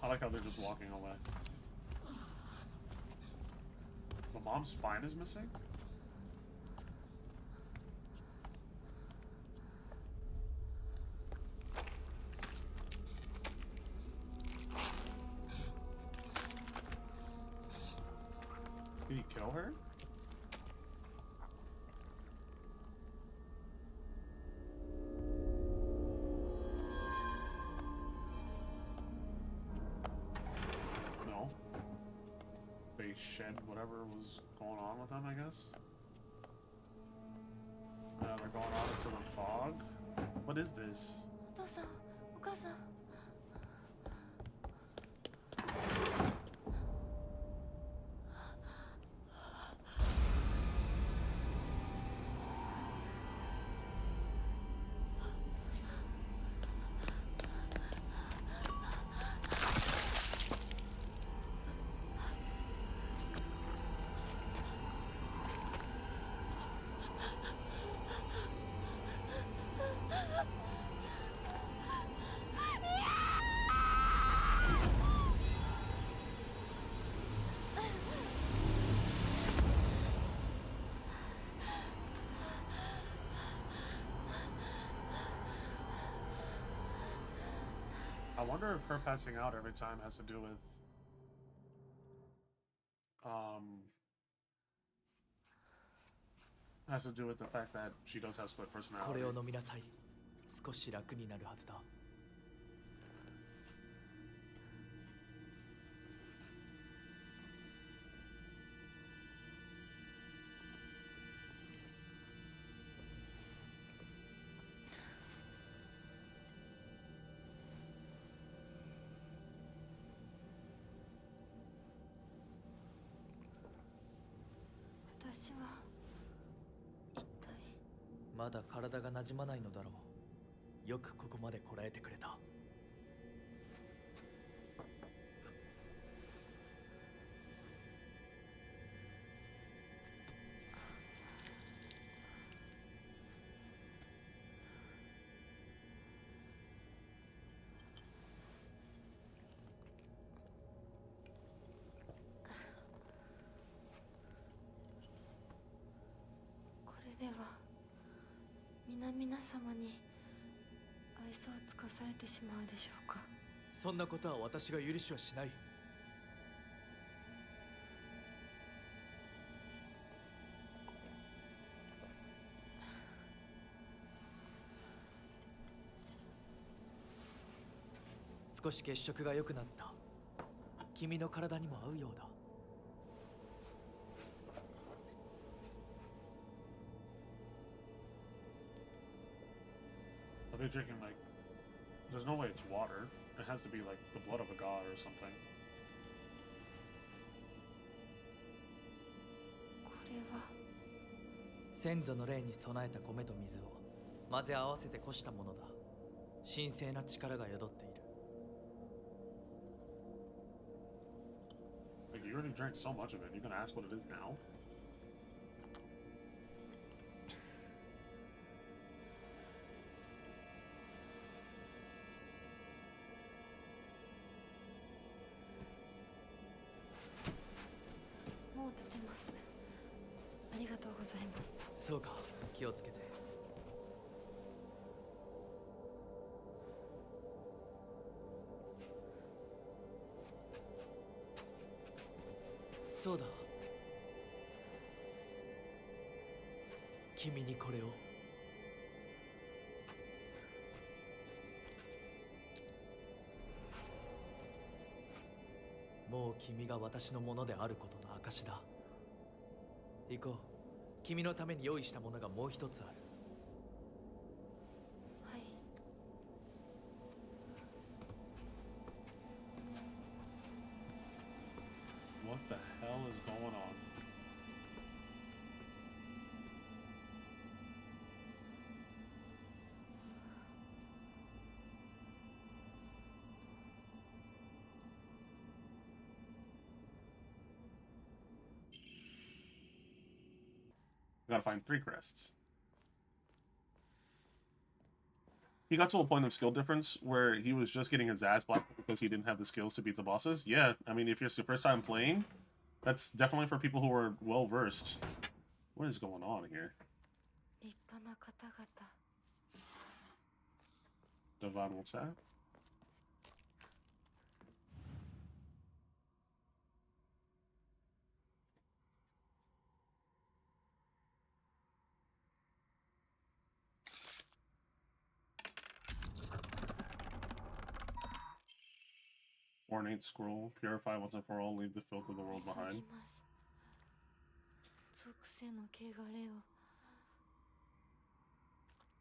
I like how they're just walking away. The mom's spine is missing? Did he kill her? No. They shed whatever was going on with them, I guess. Yeah, they're going out into the fog. What is this? お父さん、お母さん。I wonder if her passing out every time has to do with the fact that she does have split こ personality. れを飲みなさい。少し楽になるはずだ。私は一体。まだ体が馴染まないのだろう。よくここまでこらえてくれた。これでは皆々様に愛想を尽かされてしまうでしょうか。そんなことは私が許しはしない。少し血色が良くなった。君の体にも合うようだ。Are they drinking like... There's no way it's water. It has to be like the blood of a god or something. これは先祖の霊に備えた米と水を混ぜ合わせてこしたものだ。神聖な力が宿っている。Like, you already drank so much of it. You gonna ask what it is now? もう立てます。ありがとうございます。そうか、気をつけて。そうだ。君にこれを。もう君が私のものであることの証だ。行こう。君のために用意したものがもう一つある。はい。What the hell is going on? We gotta find 3 crests. he got to a point of skill difference where he was just getting his ass blocked because he didn't have the skills to beat the bosses. Yeah, I mean, if it's your first time playing, that's definitely for people who are well versed. What is going on here? 立派な方々。 Devon, what's that? Ornate scroll. Purify once and for all. Leave the filth of the world behind. 属性の汚れを。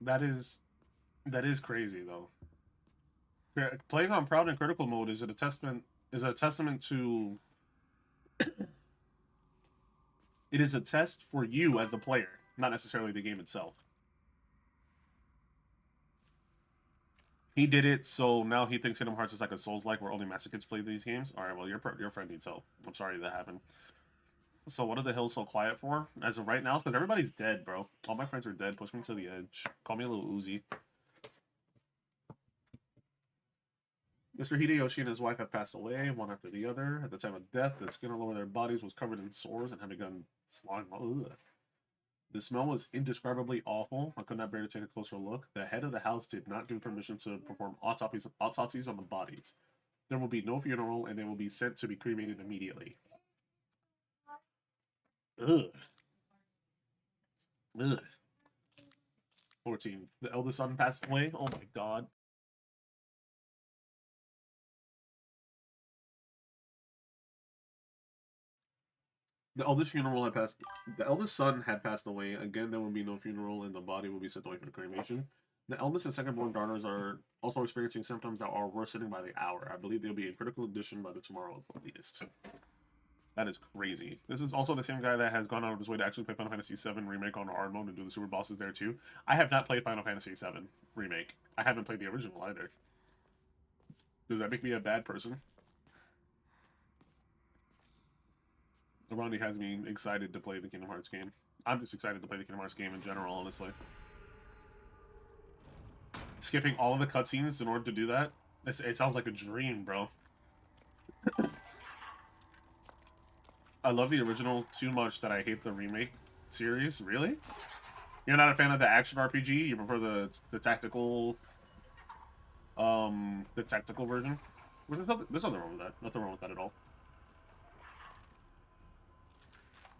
That is crazy though. Playing on proud and critical mode is a testament to it is a test for you as the player, not necessarily the game itself. He did it, so now he thinks Kingdom Hearts is like a Souls-like where only master kids play these games. All right, well, your friend needs help. I'm sorry that happened. So what are the hills so quiet for? As of right now, it's because everybody's dead, bro. All my friends are dead. Push me to the edge. Call me a little Uzi. Mr. Hideyoshi and his wife have passed away, one after the other. At the time of death, the skin all over their bodies was covered in sores and had begun slime. Ugh. The smell was indescribably awful. I could not bear to take a closer look. The head of the house did not give permission to perform autopsies on the bodies. There will be no funeral, and they will be sent to be cremated immediately. Ugh. Ugh. 14. The eldest son passed away. Oh my god. The eldest son had passed away. Again, there will be no funeral, and the body will be sent away for cremation. The eldest and second-born daughters are also experiencing symptoms that are worsening by the hour. I believe they'll be in critical condition by the tomorrow at the latest. That is crazy. This is also the same guy that has gone out of his way to actually play Final Fantasy VII Remake on hard mode and do the super bosses there too. I have not played Final Fantasy VII Remake. I haven't played the original either. Does that make me a bad person? Ronnie has me excited to play the Kingdom Hearts game. I'm just excited to play the Kingdom Hearts game in general, honestly. Skipping all of the cutscenes in order to do that? It sounds like a dream, bro. I love the original too much that I hate the remake series. Really? You're not a fan of the action RPG? You prefer the tactical version? There's nothing wrong with that. Nothing wrong with that at all.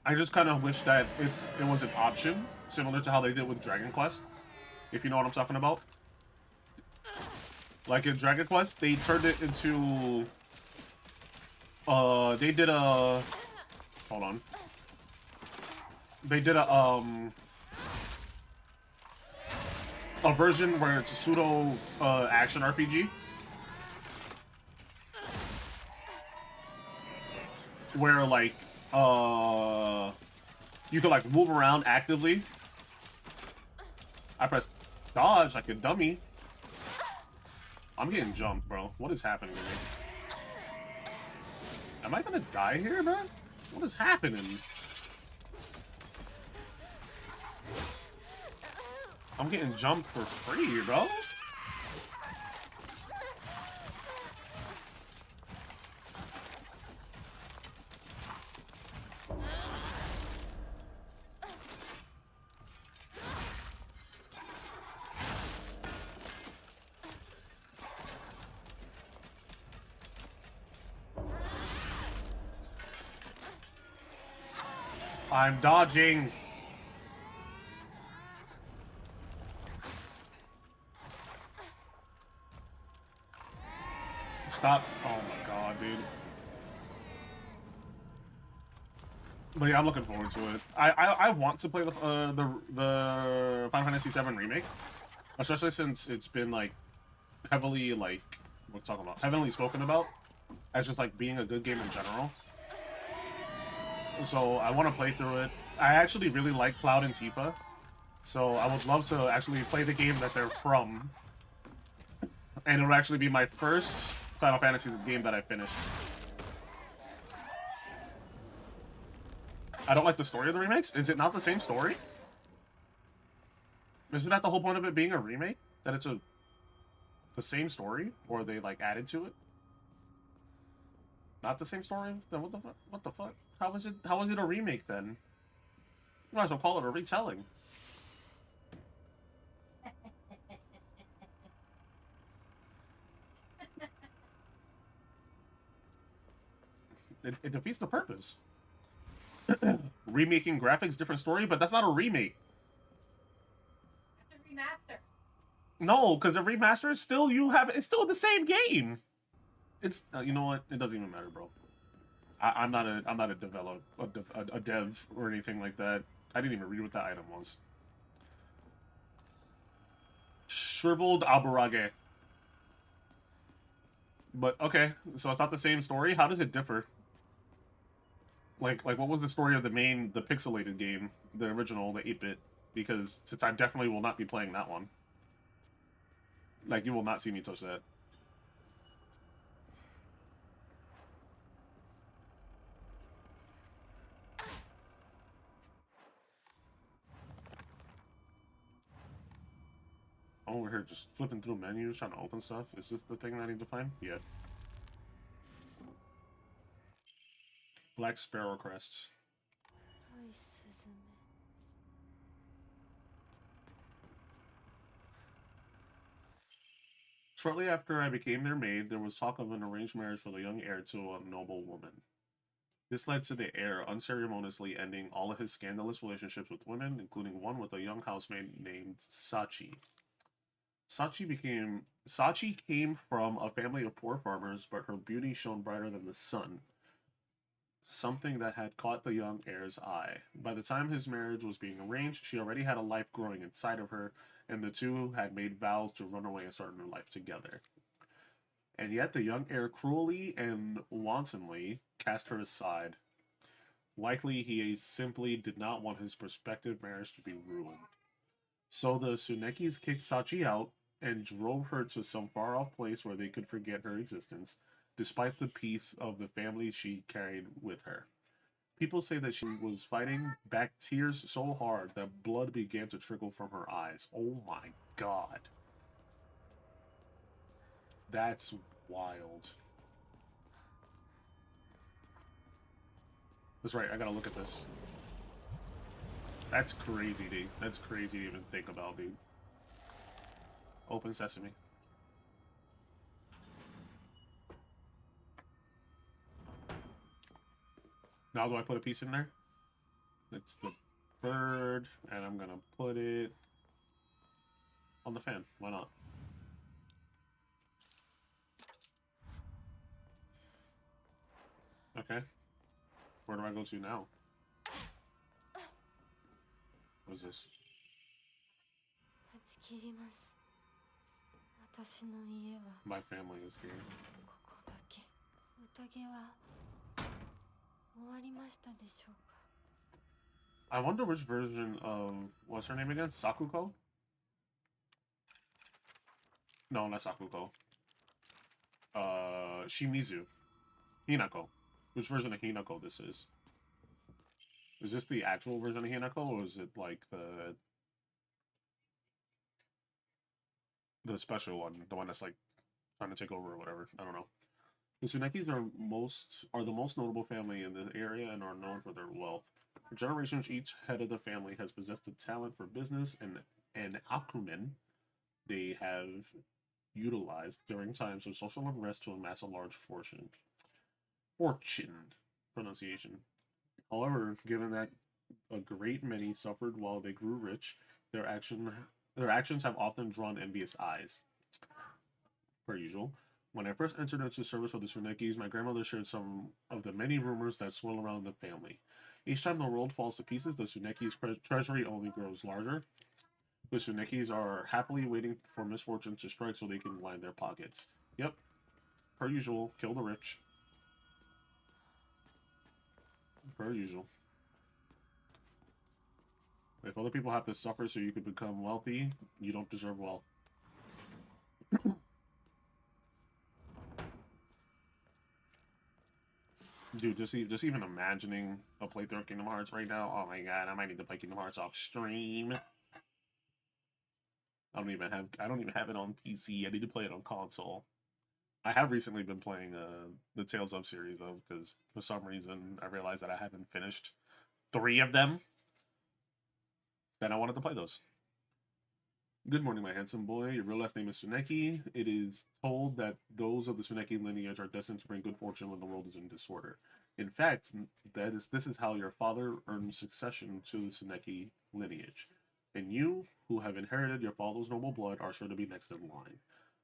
I just kind of wish that it was an option, similar to how they did with Dragon Quest, if you know what I'm talking about. Like in Dragon Quest, they turned it into... they did a... Hold on. They did a version where it's a pseudo action RPG. Where, like, you can, like, move around actively. I press dodge like a dummy. I'm getting jumped, bro. What is happening to me? Am I gonna die here, man? What is happening? I'm getting jumped for free, bro. I'm dodging. Stop. Oh my god, dude. But yeah, I'm looking forward to it. I want to play the Final Fantasy VII Remake, especially since it's been like heavily heavily spoken about as just like being a good game in general. So I want to play through it. I actually really like Cloud and Tifa, so I would love to actually play the game that they're from, and it would actually be my first Final Fantasy game that I finished. I don't like the story of the remakes. Is it not the same story? Isn't that the whole point of it being a remake? That it's a The same story, or they like added to it? Not the same story? Then what the fuck? What the fuck? How is it? How is it a remake then? You might as well call it a retelling. It defeats the purpose. Remaking graphics, different story, but that's not a remake. That's a remaster. No, because a remaster is still it's still the same game. It's you know what? It doesn't even matter, bro. I'm not a dev or anything like that. I didn't even read what that item was. Shriveled Aburage. But okay, so it's not the same story. How does it differ? Like what was the story of the pixelated game, the original, the 8-bit? Because since I definitely will not be playing that one. Like, you will not see me touch that. I'm over here just flipping through menus, trying to open stuff. Is this the thing that I need to find? Yeah. Black Sparrow Crest. 黒いスズメ Shortly after I became their maid, there was talk of an arranged marriage for the young heir to a noble woman. This led to the heir unceremoniously ending all of his scandalous relationships with women, including one with a young housemaid named Sachi. Sachi came from a family of poor farmers, but her beauty shone brighter than the sun, something that had caught the young heir's eye. By the time his marriage was being arranged, she already had a life growing inside of her, and the two had made vows to run away and start a new life together. And yet the young heir cruelly and wantonly cast her aside. Likely he simply did not want his prospective marriage to be ruined. So the Tsunekis kicked Sachi out and drove her to some far-off place where they could forget her existence, despite the peace of the family she carried with her. People say that she was fighting back tears so hard that blood began to trickle from her eyes. Oh my god. That's wild. That's right, I gotta look at this. That's crazy, dude. That's crazy to even think about, dude. Open sesame. Now do I put a piece in there? It's the bird, and I'm gonna put it on the fan. Why not? Okay. Where do I go to now? What is this? 断ち切ります。私の家は My family is here. ここだけ。宴は終わりましたでしょうか。 I wonder which version of what's her name again? Sakuko? No, not Sakuko. Shimizu. Hinako. Which version of Hinako this is? Is this the actual version of Hinako, or is it like the special one, the one that's like trying to take over or whatever? I don't know. The Tsunekis are the most notable family in the area and are known for their wealth. For generations, each head of the family has possessed a talent for business and acumen they have utilized during times of social unrest to amass a large fortune. Pronunciation. However, given that a great many suffered while they grew rich, their actions have often drawn envious eyes. Per usual. When I first entered into service with the Tsunekis, my grandmother shared some of the many rumors that swirl around the family. Each time the world falls to pieces, the Tsunekis' treasury only grows larger. The Tsunekis are happily waiting for misfortune to strike so they can line their pockets. Yep. Per usual, kill the rich. Per usual. If other people have to suffer so you can become wealthy, you don't deserve wealth. Dude, just even imagining a playthrough of Kingdom Hearts right now, oh my god, I might need to play Kingdom Hearts off stream. I don't even have it on PC. I need to play it on console. I have recently been playing the Tales of series though, because for some reason I realized that I haven't finished 3 of them. Then I wanted to play those. Good morning, my handsome boy. Your real last name is Tsuneki. It is told that those of the Tsuneki lineage are destined to bring good fortune when the world is in disorder. In fact, this is how your father earned succession to the Tsuneki lineage. And you, who have inherited your father's noble blood, are sure to be next in line.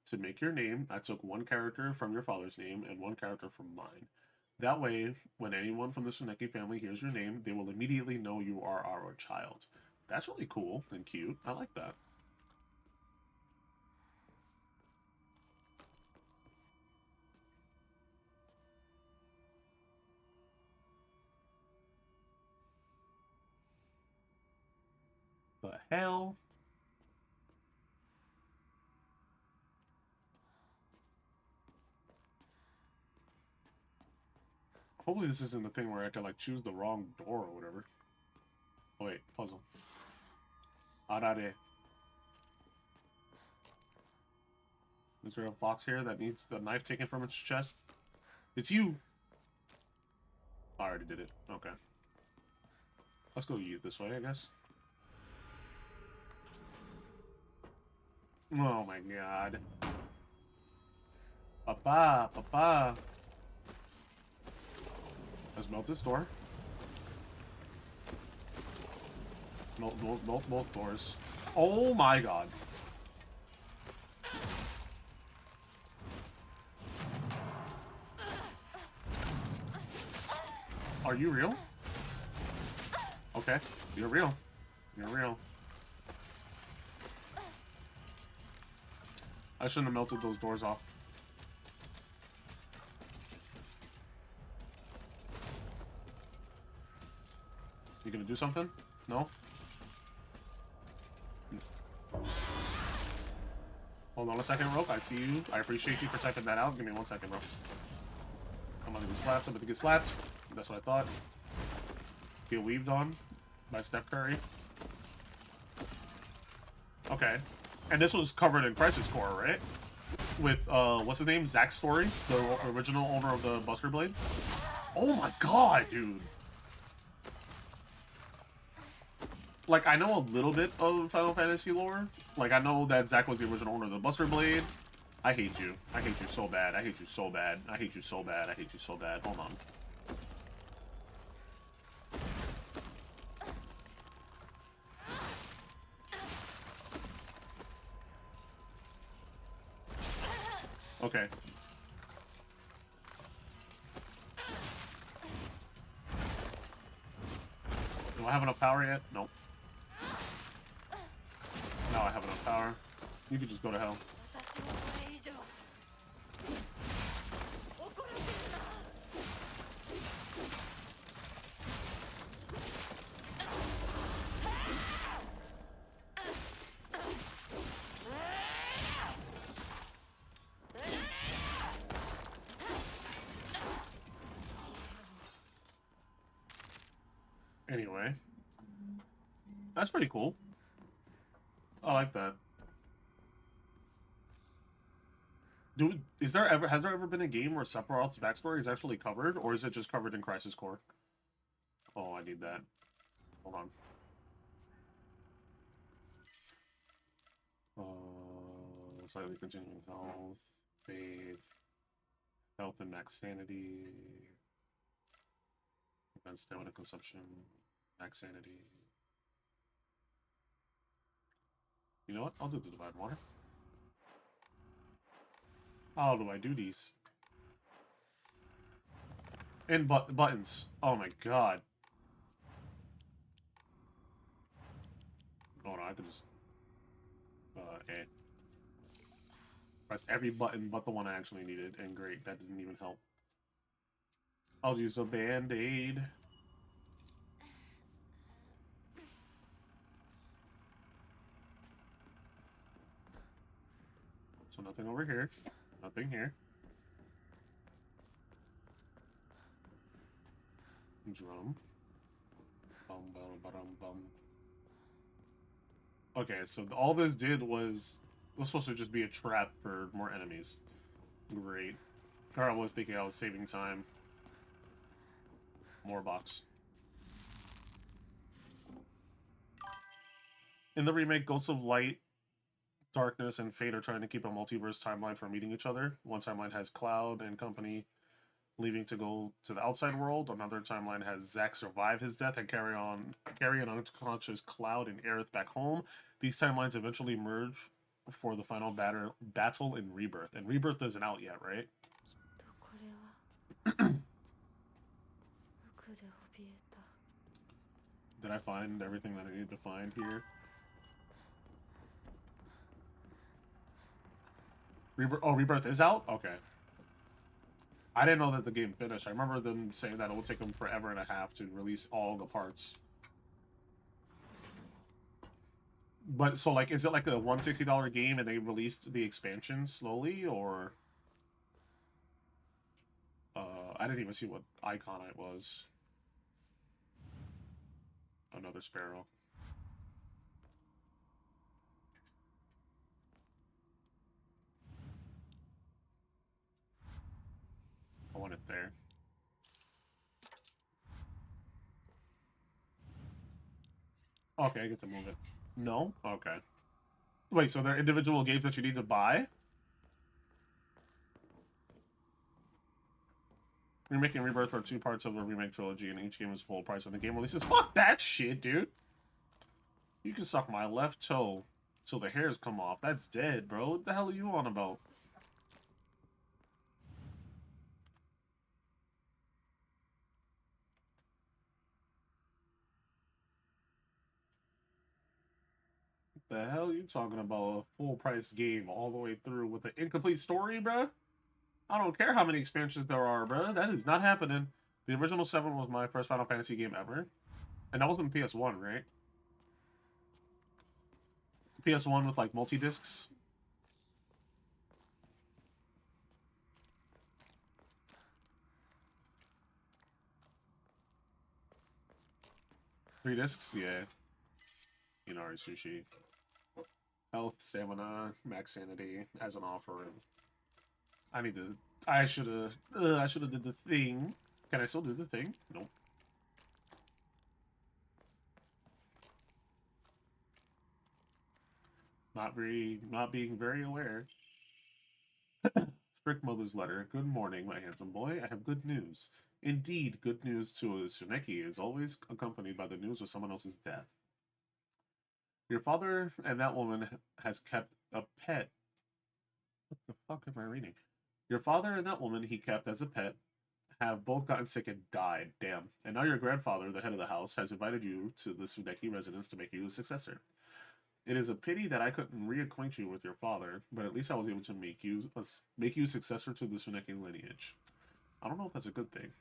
To make your name, I took 1 character from your father's name and 1 character from mine. That way, when anyone from the Tsuneki family hears your name, they will immediately know you are our child. That's really cool and cute. I like that. The hell? Hopefully this isn't the thing where I can like choose the wrong door or whatever. Oh wait, puzzle. Arare. Is there a fox here that needs the knife taken from its chest? It's you! I already did it. Okay. Let's go this way, I guess. Oh my god. Papa, papa. Let's melt this door. Melt both doors. Oh my god. Are you real? Okay, you're real. You're real. I shouldn't have melted those doors off. You gonna do something? No? Hold on a second, Rope. I see you. I appreciate you for typing that out. Give me 1 second, bro. I'm gonna get slapped. I'm gonna get slapped. That's what I thought. Get weaved on by Steph Curry. Okay. And this was covered in Crisis Core, right? With, what's his name? Zack Story, the original owner of the Buster Blade. Oh my god, dude. Like, I know a little bit of Final Fantasy lore. Like, I know that Zack was the original owner of the Buster Blade. I hate you. I hate you so bad. I hate you so bad. I hate you so bad. I hate you so bad. Hold on. Okay. Do I have enough power yet? Nope. Now I have enough power. You could just go to hell. 私もこれ以上怒らせるな Anyway. That's pretty cool. I like that. Has there ever been a game where Sephiroth's backstory is actually covered, or is it just covered in Crisis Core? Oh, I need that. Hold on. Slightly continuing health, faith, health and max sanity, prevent stamina consumption, max sanity. You know what? I'll do the Divine Water. How do I do these? And buttons. Oh my god. Oh no, I could just... Press every button but the one I actually needed, and great, that didn't even help. I'll use the Band-Aid. So nothing over here. Nothing here. Drum. Bum bum bum bum. Okay, so all this did was supposed to just be a trap for more enemies. Great. Or I was thinking I was saving time. More box. In the remake, Ghosts of Light, Darkness, and Fate are trying to keep a multiverse timeline from meeting each other. One timeline has Cloud and company leaving to go to the outside world. Another timeline has Zack survive his death and carry an unconscious Cloud and Aerith back home. These timelines eventually merge for the final battle in Rebirth. And Rebirth isn't out yet, right? これは服で怯えた Did I find everything that I needed to find here? Rebirth is out? Okay. I didn't know that the game finished. I remember them saying that it would take them forever and a half to release all the parts. But, so, like, is it like a $160 game and they released the expansion slowly, or... I didn't even see what icon it was. Another sparrow. I want it there. Okay, I get to move it. No? Okay. Wait, so they're individual games that you need to buy? Remake and Rebirth are two parts of a remake trilogy, and each game is full price when the game releases. Fuck that shit, dude! You can suck my left toe till the hairs come off. That's dead, bro. What the hell are you on about? The hell are you talking about? A full price game all the way through with an incomplete story, bruh? I don't care how many expansions there are, bruh. That is not happening. The original 7 was my first Final Fantasy game ever. And that was in PS1, right? PS1 with, like, multi-discs. Three discs? Yeah. Inari Sushi. Health, stamina, max sanity as an offering. I should have did the thing. Can I still do the thing? Nope. Not being very aware. Strict Mother's letter. Good morning, my handsome boy. I have good news. Indeed, good news to a Tsuneki is always accompanied by the news of someone else's death. Your father and that woman has kept a pet. What the fuck am I reading? Your father and that woman he kept as a pet have both gotten sick and died. Damn. And now your grandfather, the head of the house, has invited you to the Tsuneki residence to make you a successor. It is a pity that I couldn't reacquaint you with your father, but at least I was able to make you successor to the Tsuneki lineage. I don't know if that's a good thing.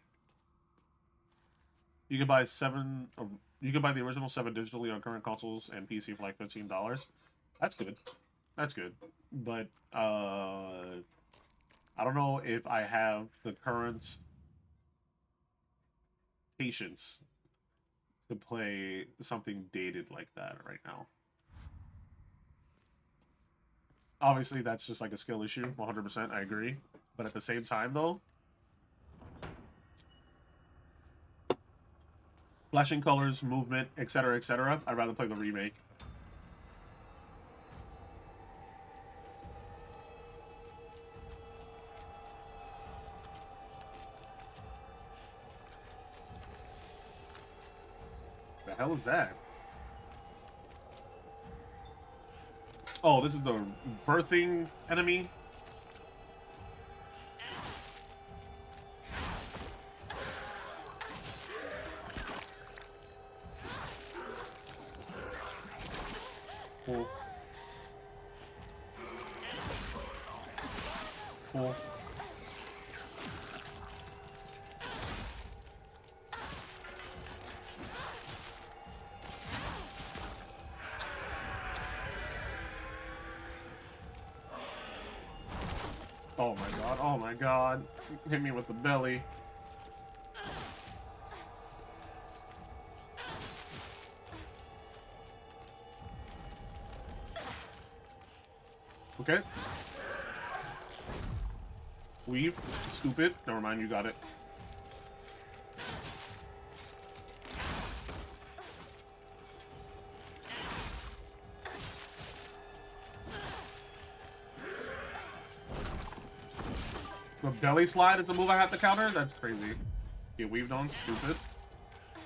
You can buy you can buy the original 7 digitally on current consoles and PC for like $15. That's good. That's good. But I don't know if I have the current patience to play something dated like that right now. Obviously, that's just like a skill issue, 100%, I agree. But at the same time, though, flashing colors, movement, etc., etc., I'd rather play the remake. The hell is that? Oh, this is the birthing enemy? Cool. Cool. Oh my god, oh my god. Hit me with the belly. Okay. Weave. Stupid. Never mind, you got it. The belly slide is the move I have to counter? That's crazy. Get weaved on, stupid.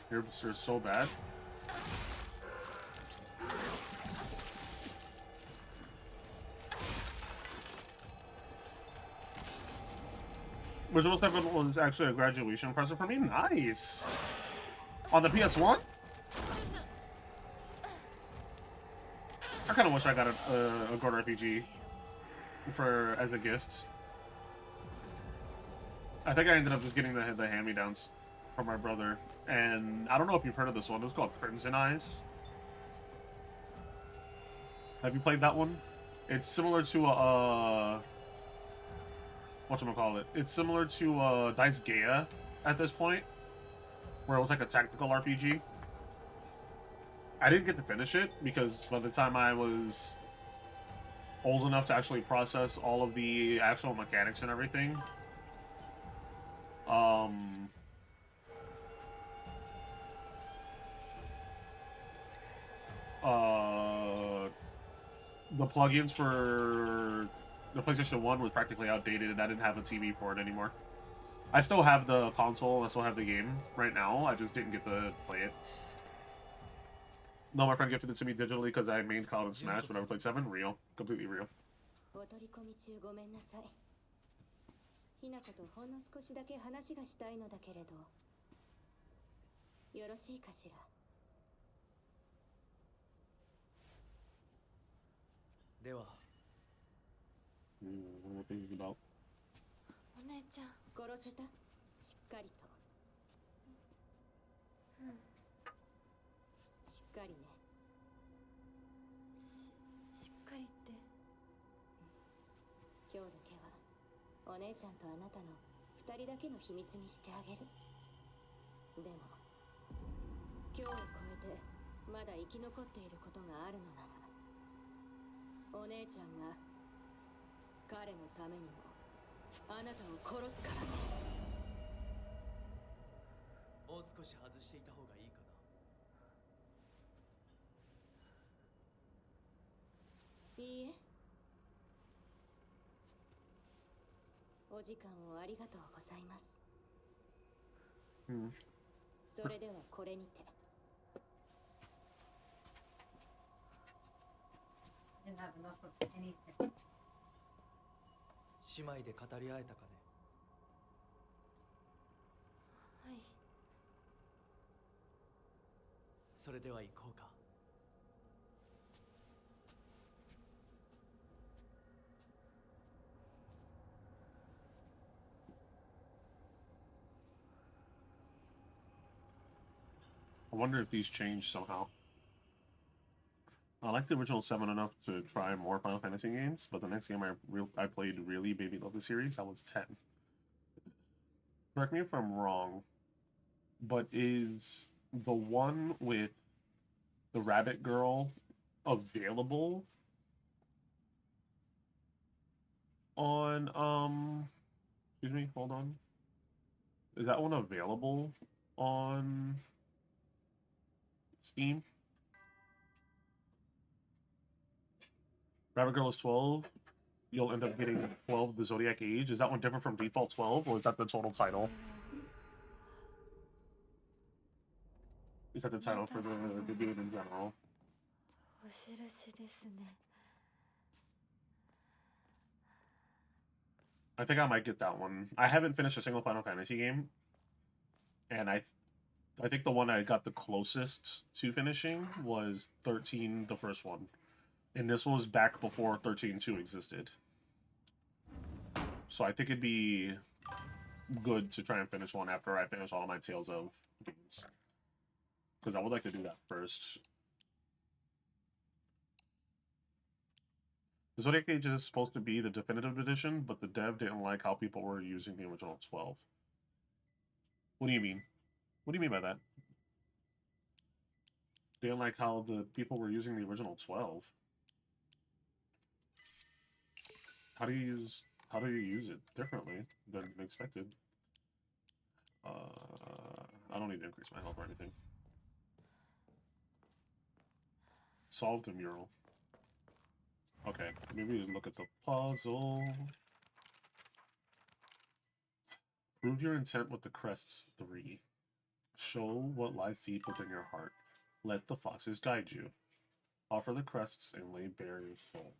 You're so bad. Original 7 was actually a graduation present for me. Nice. On the PS1? I kind of wish I got a Gord RPG for as a gift. I think I ended up just getting the hand-me-downs from my brother. And I don't know if you've heard of this one. It was called Crimson Eyes. Have you played that one? It's similar to a whatchamacallit? It's similar to Dice Gaea at this point, where it was like a tactical RPG. I didn't get to finish it because by the time I was old enough to actually process all of the actual mechanics and everything, the plugins for the PlayStation 1 was practically outdated, and I didn't have a TV for it anymore. I still have the console, I still have the game right now, I just didn't get to play it. No, my friend gifted it to me digitally because I mained COD and Smash when I played 7. Real. Completely real. お取り込み中ごめんなさい。ひなことほんの少しだけ話がしたいのだけれど、よろしいかしら。では、what am I thinking about? お姉ちゃん。殺せた？しっかりと。うん。しっかりね。しっかりって。今日だけはお姉ちゃんとあなたの2人だけの秘密にしてあげる。でも今日を超えてまだ生き残っていることがあるのなら、お姉ちゃんが彼のためにもあなたを殺すからね。もう少し外していた方がいいかな。いいえ。お時間をありがとうございます。それではこれにて。Didn't have enough of anything. 姉妹で語り合えたかね。はい。それでは行こうか。I wonder if these changed somehow. I like the original 7 enough to try more Final Fantasy games, but the next game I played really Baby Love the series, that was 10. Correct me if I'm wrong, but is the one with the rabbit girl available on excuse me, hold on. Is that one available on Steam? Rabbit Girl is 12. You'll end up getting 12 the Zodiac Age. Is that one different from default 12, or is that the total title? Is that the title for the game in general? お印ですね。I think I might get that one. I haven't finished a single Final Fantasy game, and I think the one I got the closest to finishing was 13, the first one. And this was back before 13.2 existed. So I think it'd be good to try and finish one after I finish all of my Tales of games. Because I would like to do that first. The Zodiac Age is supposed to be the definitive edition, but the dev didn't like how people were using the original 12. What do you mean? What do you mean by that? They didn't like how the people were using the original 12. How do you use it differently than expected? I don't need to increase my health or anything. Solve the mural. Okay, maybe look at the puzzle. Prove your intent with the crests 3. Show what lies deep within your heart. Let the foxes guide you. Offer the crests and lay bare your soul.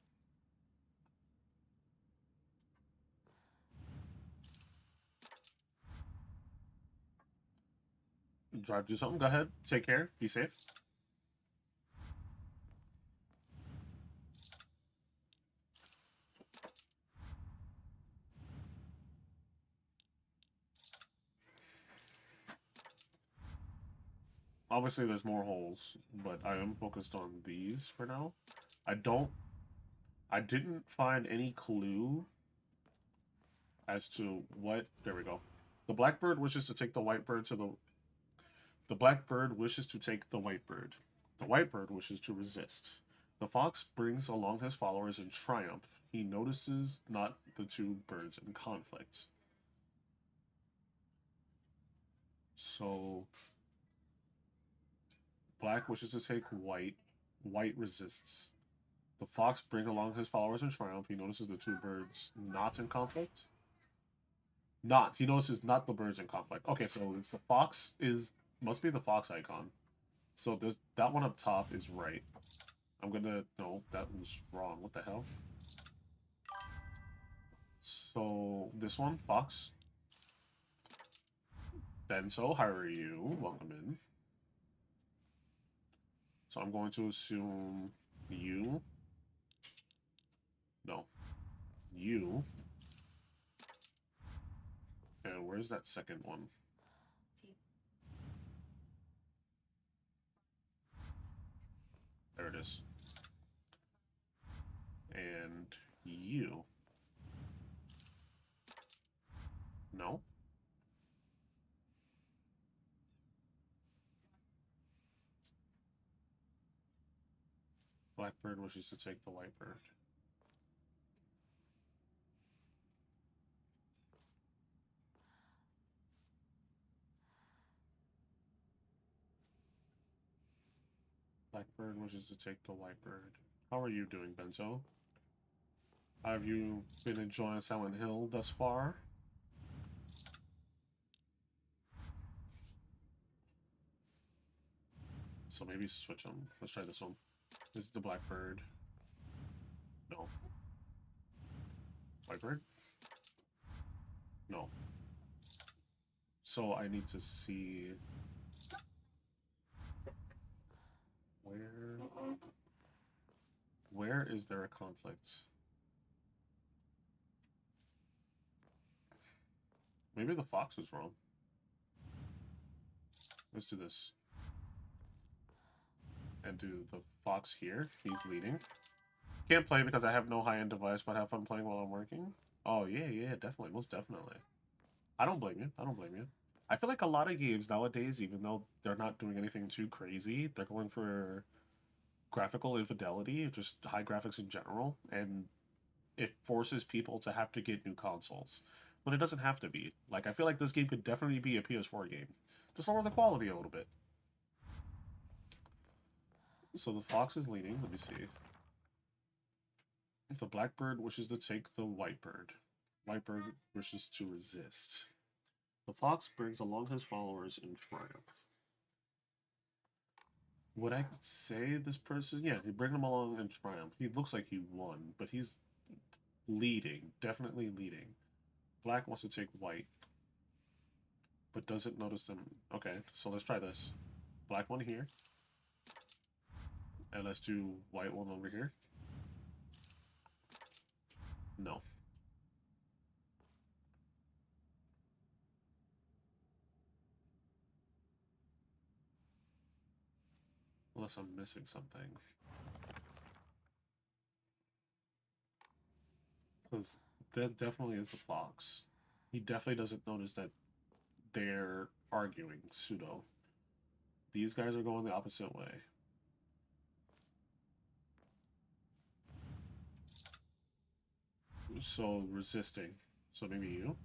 Drive, do something. Go ahead. Take care. Be safe. Obviously, there's more holes, but I am focused on these for now. I didn't find any clue as to what... There we go. The blackbird wishes to take the white bird to the... The blackbird wishes to take the white bird. The white bird wishes to resist. The fox brings along his followers in triumph. He notices not the two birds in conflict. So... Black wishes to take white. White resists. The fox brings along his followers in triumph. He notices the two birds not in conflict. Not. He notices not the birds in conflict. Okay, so it's the fox is... Must be the fox icon. So there's that one up top is right. I'm gonna... No, that was wrong. What the hell? So this one, fox. Benzo, how are you? Welcome in. So I'm going to assume you. No. You. And where's that second one? There it is. And you. No. Blackbird wishes to take the white bird. Blackbird wishes to take the white bird. How are you doing, Benzo? Have you been enjoying Silent Hill thus far? So maybe switch them. Let's try this one. This is the blackbird. No. Whitebird? No. So I need to see where is there a conflict? Maybe the fox was wrong. Let's do this. And do the fox here. He's leading. Can't play because I have no high-end device, but have fun playing while I'm working. Oh, yeah, definitely. Most definitely. I don't blame you. I don't blame you. I feel like a lot of games nowadays, even though they're not doing anything too crazy, they're going for graphical infidelity, just high graphics in general, and it forces people to have to get new consoles. But it doesn't have to be. Like, I feel like this game could definitely be a PS4 game. Just lower the quality a little bit. So the fox is leading. Let me see. If the blackbird wishes to take the whitebird, whitebird wishes to resist. The fox brings along his followers in triumph. Would I say this person? Yeah, he brings them along in triumph. He looks like he won, but he's leading. Definitely leading. Black wants to take white, but doesn't notice them. Okay, so let's try this. Black one here. And let's do white one over here. No. Unless I'm missing something. Because that definitely is the fox. He definitely doesn't notice that they're arguing pseudo. These guys are going the opposite way. So resisting. So maybe you.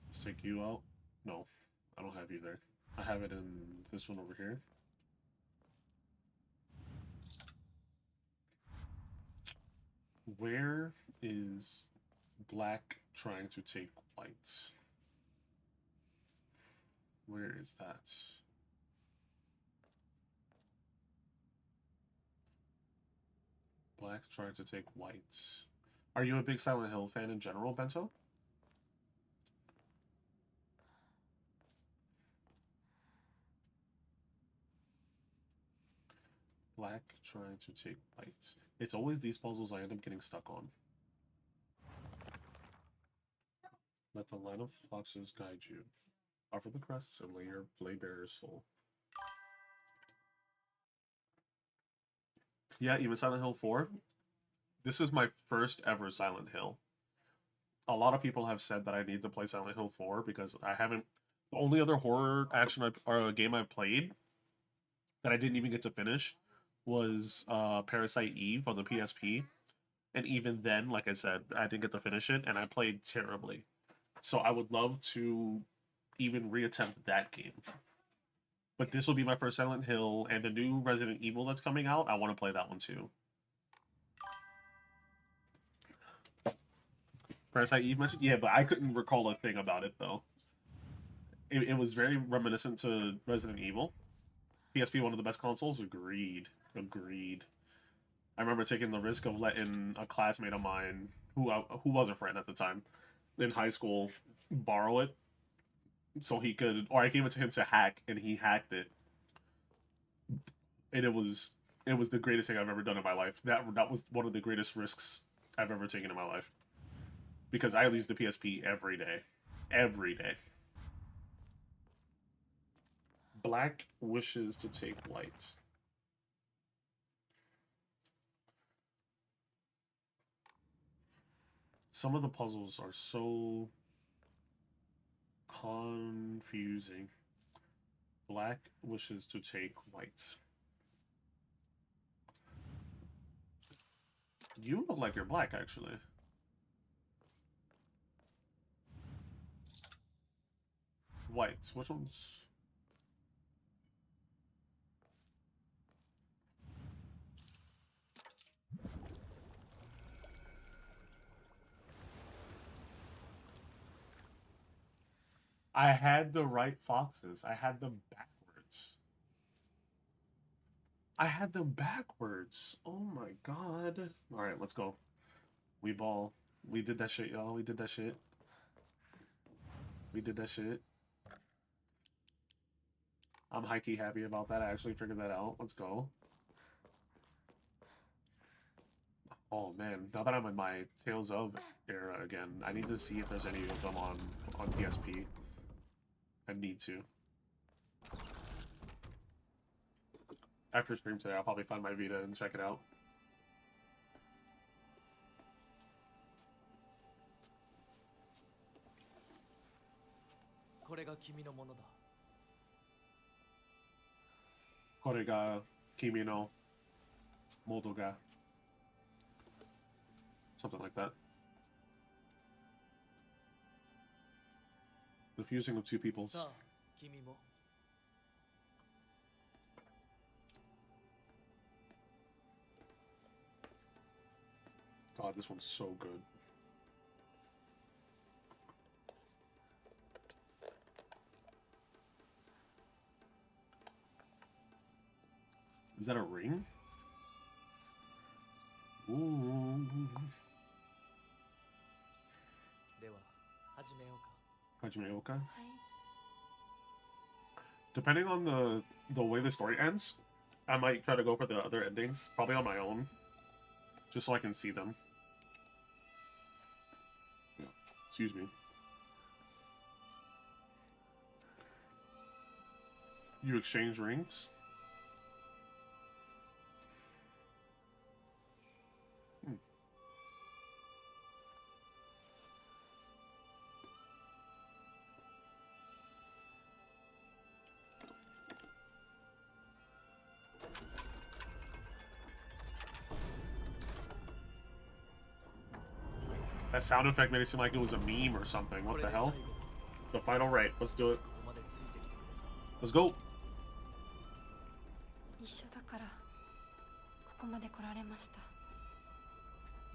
Let's take you out. No, I don't have you there. I have it in this one over here. Where is black trying to take white? Where is that? Black trying to take white. Are you a big Silent Hill fan in general, Bento? Black trying to take white. It's always these puzzles I end up getting stuck on. Let the line of foxes guide you. Offer the crests and lay your blade bearer's soul. Yeah, even Silent Hill 4. This is my first ever Silent Hill. A lot of people have said that I need to play Silent Hill 4 because I haven't. The only other horror action or game I've played that I didn't even get to finish was Parasite Eve on the PSP. And even then, like I said, I didn't get to finish it and I played terribly. So I would love to even reattempt that game. But this will be my first Silent Hill, and the new Resident Evil that's coming out, I want to play that one too. Parasite Eve mentioned? Yeah, but I couldn't recall a thing about it, though. It was very reminiscent to Resident Evil. PSP, one of the best consoles? Agreed. Agreed. I remember taking the risk of letting a classmate of mine, who was a friend at the time, in high school, borrow it. So he could, or I gave it to him to hack, and he hacked it. And it was the greatest thing I've ever done in my life. That was one of the greatest risks I've ever taken in my life. Because I use the PSP every day. Every day. Black wishes to take white. Some of the puzzles are so confusing. Black wishes to take white. You look like you're black, actually. White. Which one's... I had the right foxes. I had them backwards. I had them backwards. Oh my god. Alright, let's go. We ball. We did that shit, y'all. We did that shit. We did that shit. I'm high-key happy about that. I actually figured that out. Let's go. Oh man, now that I'm in my Tales of era again, I need to see if there's any of them on PSP. I need to. After stream today, I'll probably find my Vita and check it out. Korega kimi no moto ga. Something like that. The fusing of two peoples. God, this one's so good. Is that a ring? Ooh. Hajimeoka. Depending on the way the story ends, I might try to go for the other endings, probably on my own, just so I can see them. Yeah. Excuse me. You exchange rings? That sound effect made it seem like it was a meme or something. What the hell? The final right. Let's do it. ここまでついてきてくれた Let's go. 一緒だからここまで来られました。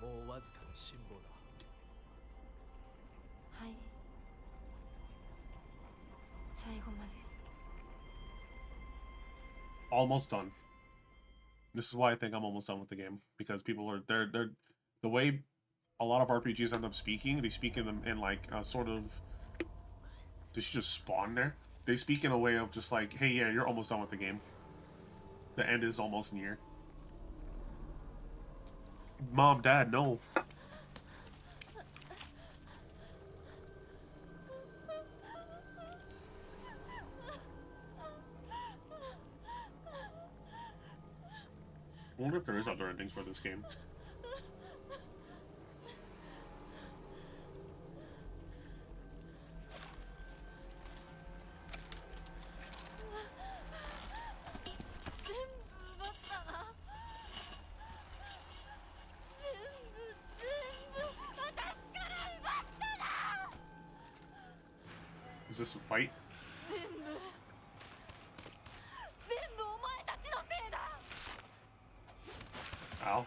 もうわずかの辛抱だはい、最後まで。 Almost done. This is why I think I'm almost done with the game, because people are they're the way a lot of RPGs end up speaking. They speak in them in like a sort of. Did she just spawn there? They speak in a way of just like, hey, yeah, you're almost done with the game. The end is almost near. Mom, Dad, no. I wonder if there is other endings for this game. 全部奪ったな。全部私から奪ったな。 Is this a fight? 全部お前たちのせいだ。 Ow.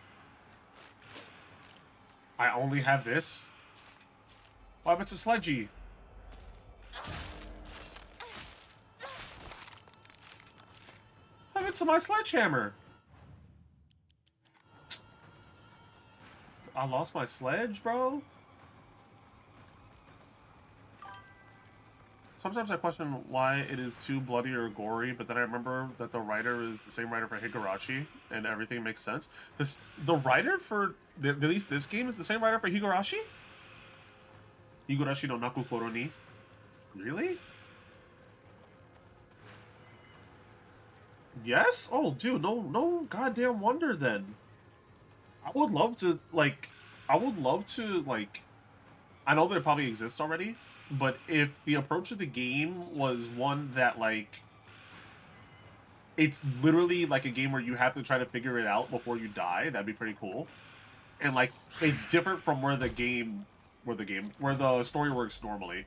I only have this? What happened to Sledgy? What happened to my sledgehammer? I lost my sledge, bro? Sometimes I question why it is too bloody or gory, but then I remember that the writer is the same writer for Higurashi, and everything makes sense. The writer for at least this game is the same writer for Higurashi? Higurashi no Nakukoro ni? Really? Yes? Oh, dude, no goddamn wonder then. I would love to, like, I know that it probably exists already, but if the approach of the game was one that, like, it's literally like a game where you have to try to figure it out before you die, that'd be pretty cool. And, like, it's different from where the story works normally.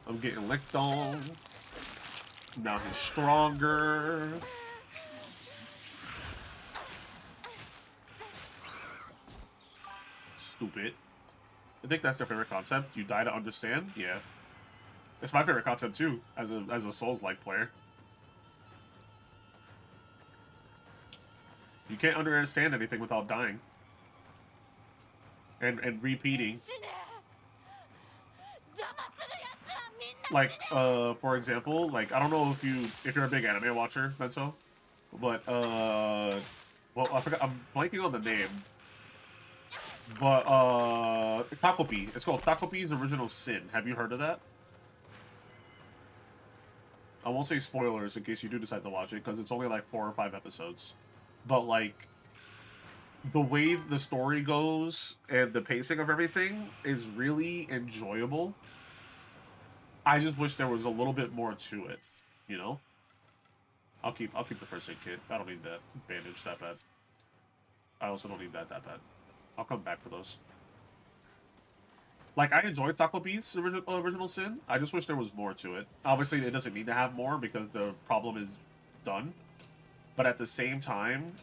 I'm getting licked on. Now he's stronger. Stupid. I think that's their favorite concept. You die to understand? Yeah. It's my favorite concept too, as a Souls-like player. You can't understand anything without dying. And repeating. Like, for example, like, I don't know if you're a big anime watcher, Benso, but, well, I forgot, I'm blanking on the name, but, Takopi, it's called Takopi's Original Sin. Have you heard of that? I won't say spoilers in case you do decide to watch it, because it's only like 4 or 5 episodes, but, like, the way the story goes and the pacing of everything is really enjoyable. I just wish there was a little bit more to it, you know? I'll keep the first aid kit. I don't need that bandage that bad. I also don't need that bad. I'll come back for those. Like, I enjoyed Takopi's original Sin. I just wish there was more to it. Obviously, it doesn't need to have more because the problem is done. But at the same time,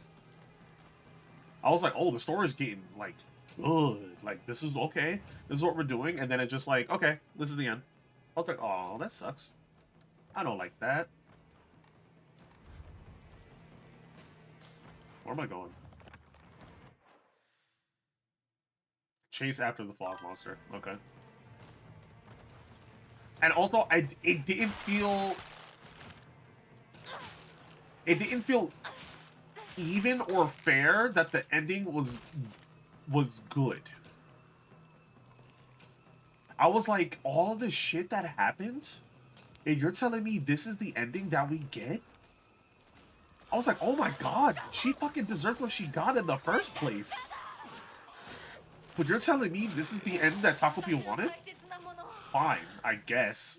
I was like, oh, the story's getting, like, good. Like, this is okay. This is what we're doing. And then it's just like, okay, this is the end. I was like, oh, that sucks. I don't like that. Where am I going? Chase after the fog monster. Okay. And also, it didn't feel even or fair that the ending was good. I was like, all this shit that happened, and you're telling me this is the ending that we get? I was like, oh my god, she fucking deserved what she got in the first place. But you're telling me this is the end that Takopi wanted? Fine, I guess.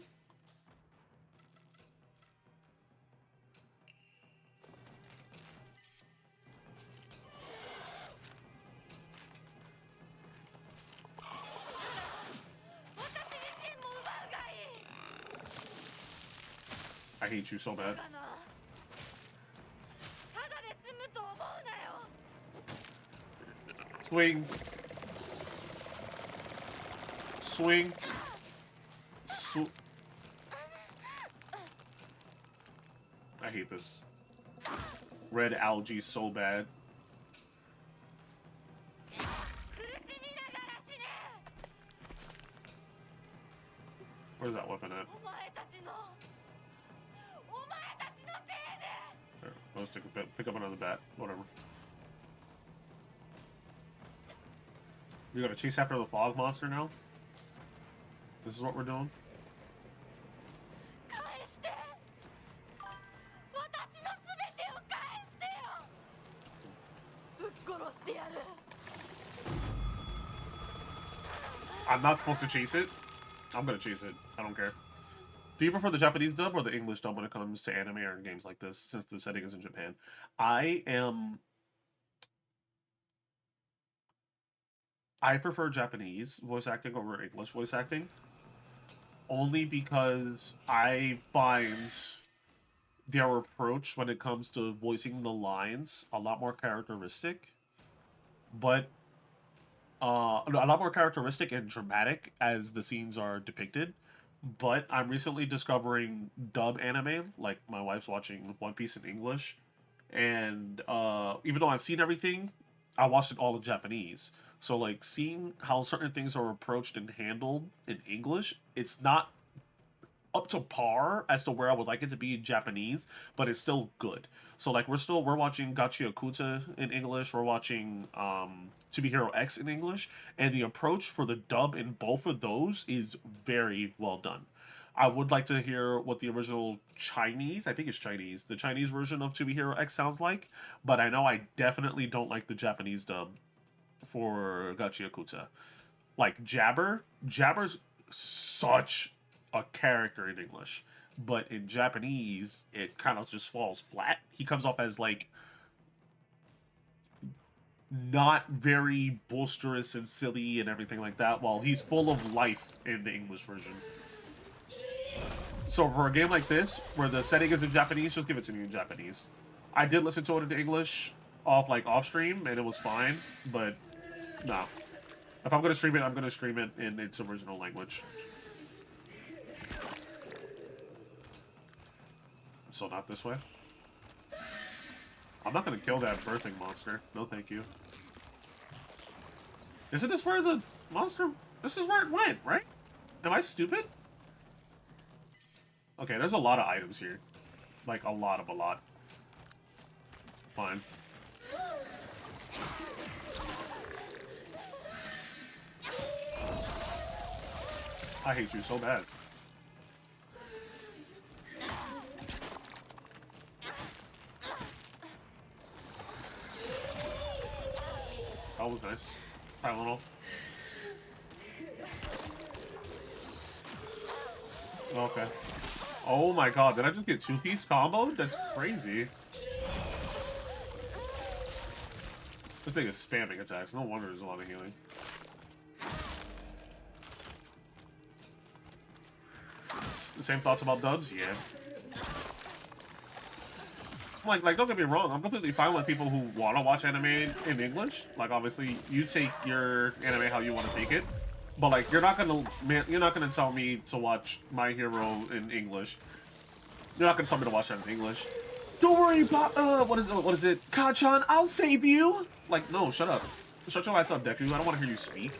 I hate you so だ bad. がなただで済むと思うなよ Swing. Swing. I hate this. Red algae so bad. 苦しみながら死ね Where's that weapon at? お前たちのせいで There, let's pick up another bat. Whatever. We gotta chase after the fog monster now? This is what we're doing? 返して私のすべてを返してよぶっ殺してやる I'm not supposed to chase it? I'm gonna chase it. I don't care. Do you prefer the Japanese dub or the English dub when it comes to anime or games like this, since the setting is in Japan? I prefer Japanese voice acting over English voice acting. Only because I find their approach when it comes to voicing the lines a lot more characteristic. But a lot more characteristic and dramatic as the scenes are depicted. But I'm recently discovering dub anime, like my wife's watching One Piece in English, and even though I've seen everything, I watched it all in Japanese. So like seeing how certain things are approached and handled in English, it's not up to par as to where I would like it to be in Japanese, but it's still good. So like we're watching Gachi Akuta in English, we're watching To Be Hero X in English, and the approach for the dub in both of those is very well done. I would like to hear what the original Chinese, I think it's Chinese, the Chinese version of To Be Hero X sounds like, but I know I definitely don't like the Japanese dub for Gachi Akuta. Like Jabber's such a character in English, but in Japanese it kind of just falls flat. He comes off as like not very boisterous and silly and everything like that, while he's full of life in the English version. So for a game like this, where the setting is in Japanese, just give it to me in Japanese. I did listen to it in English off stream, and it was fine, but no. If I'm gonna stream it, I'm gonna stream it in its original language. So not this way. I'm not gonna kill that birthing monster. No, thank you. Isn't this where the monster... This is where it went, right? Am I stupid? Okay, there's a lot of items here. Like, a lot. Fine. I hate you so bad. That was nice. Tylenol. Okay. Oh my god, did I just get two-piece comboed? That's crazy. This thing is spamming attacks. No wonder there's a lot of healing. Same thoughts about dubs? Yeah. Like, don't get me wrong, I'm completely fine with people who want to watch anime in English. Like, obviously, you take your anime how you want to take it. But, like, you're not gonna tell me to watch My Hero in English. You're not gonna tell me to watch that in English. Don't worry about, what is it? Kachan, I'll save you! Like, no, shut up. Shut your ass up, Deku. I don't want to hear you speak.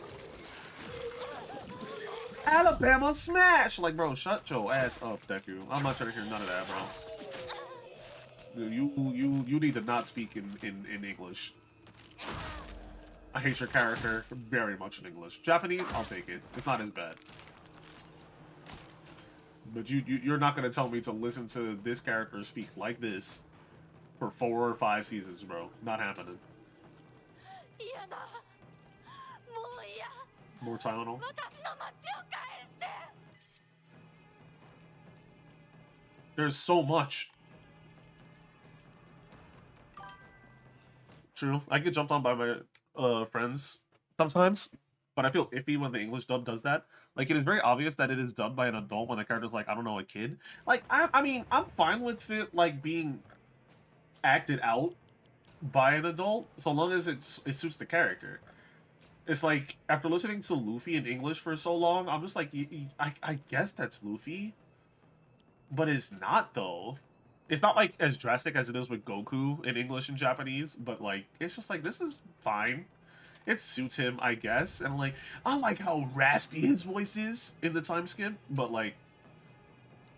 Alabama smash! Like, bro, shut your ass up, Deku. I'm not trying to hear none of that, bro. You need to not speak in English. I hate your character very much in English. Japanese, I'll take it. It's not as bad. But you're not gonna tell me to listen to this character speak like this for 4 or 5 seasons, bro. Not happening. More Tylenol. There's so much. True. I get jumped on by my friends sometimes. but I feel iffy when the English dub does that. Like, it is very obvious that it is dubbed by an adult when the character's like, I don't know, a kid. Like, I mean, I'm fine with it, like, being acted out by an adult, so long as it suits the character. It's like, after listening to Luffy in English for so long, I'm just like, I guess that's Luffy, but it's not, though. It's not, like, as drastic as it is with Goku in English and Japanese, but, like, it's just like, this is fine. It suits him, I guess. And, like, I like how raspy his voice is in the time skip, but, like,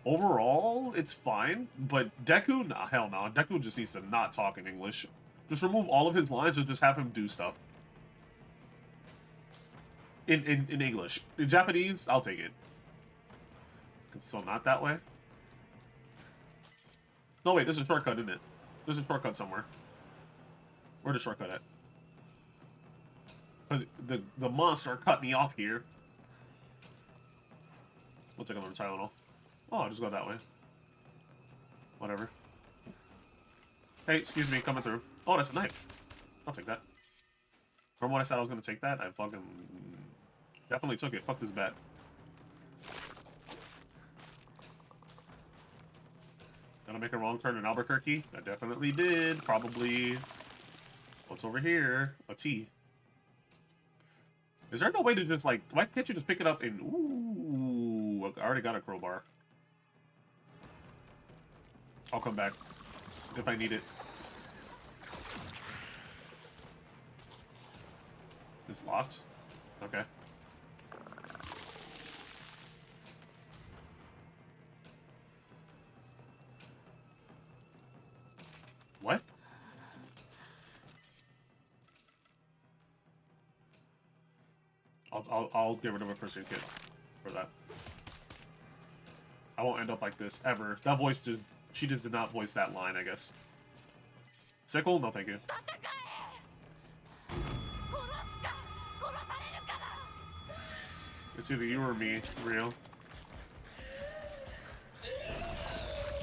overall, it's fine. But Deku, nah, hell no. Deku just needs to not talk in English. Just remove all of his lines and just have him do stuff. In English. In Japanese, I'll take it. So not that way? No, wait, there's a shortcut, isn't it? There's a shortcut somewhere. Where's the shortcut at? Because the monster cut me off here. We'll take another Tylenol. Oh, I'll just go that way. Whatever. Hey, excuse me, coming through. Oh, that's a knife. I'll take that. From what I said I was going to take that, I fucking definitely took it. Fuck this bat. Gonna make a wrong turn in Albuquerque? I definitely did. Probably. What's over here? A T. Is there no way to just, like, why can't you just pick it up and... Ooh, I already got a crowbar. I'll come back if I need it. It's locked? Okay. What? I'll get rid of a first aid kit for that. I won't end up like this ever. That voice did. She just did not voice that line, I guess. Sickle? No, thank you. It's either you or me, Rio.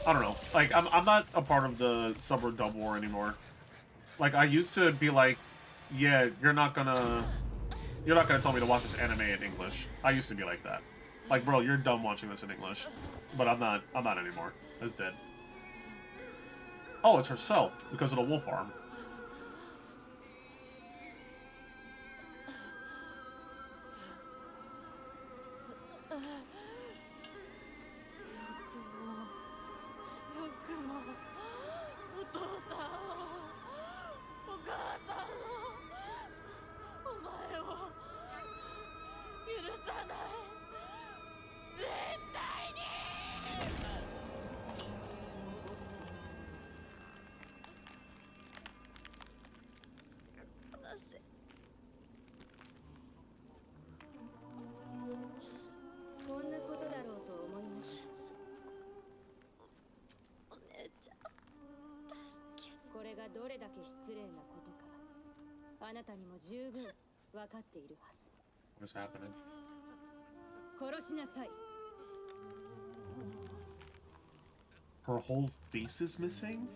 I don't know. Like, I'm not a part of the sub or dub war anymore. Like, I used to be like, yeah, you're not gonna tell me to watch this anime in English. I used to be like that. Like, bro, you're dumb watching this in English. But I'm not anymore. That's dead. Oh, it's herself, because of the wolf arm. What's happening? Her whole face is missing?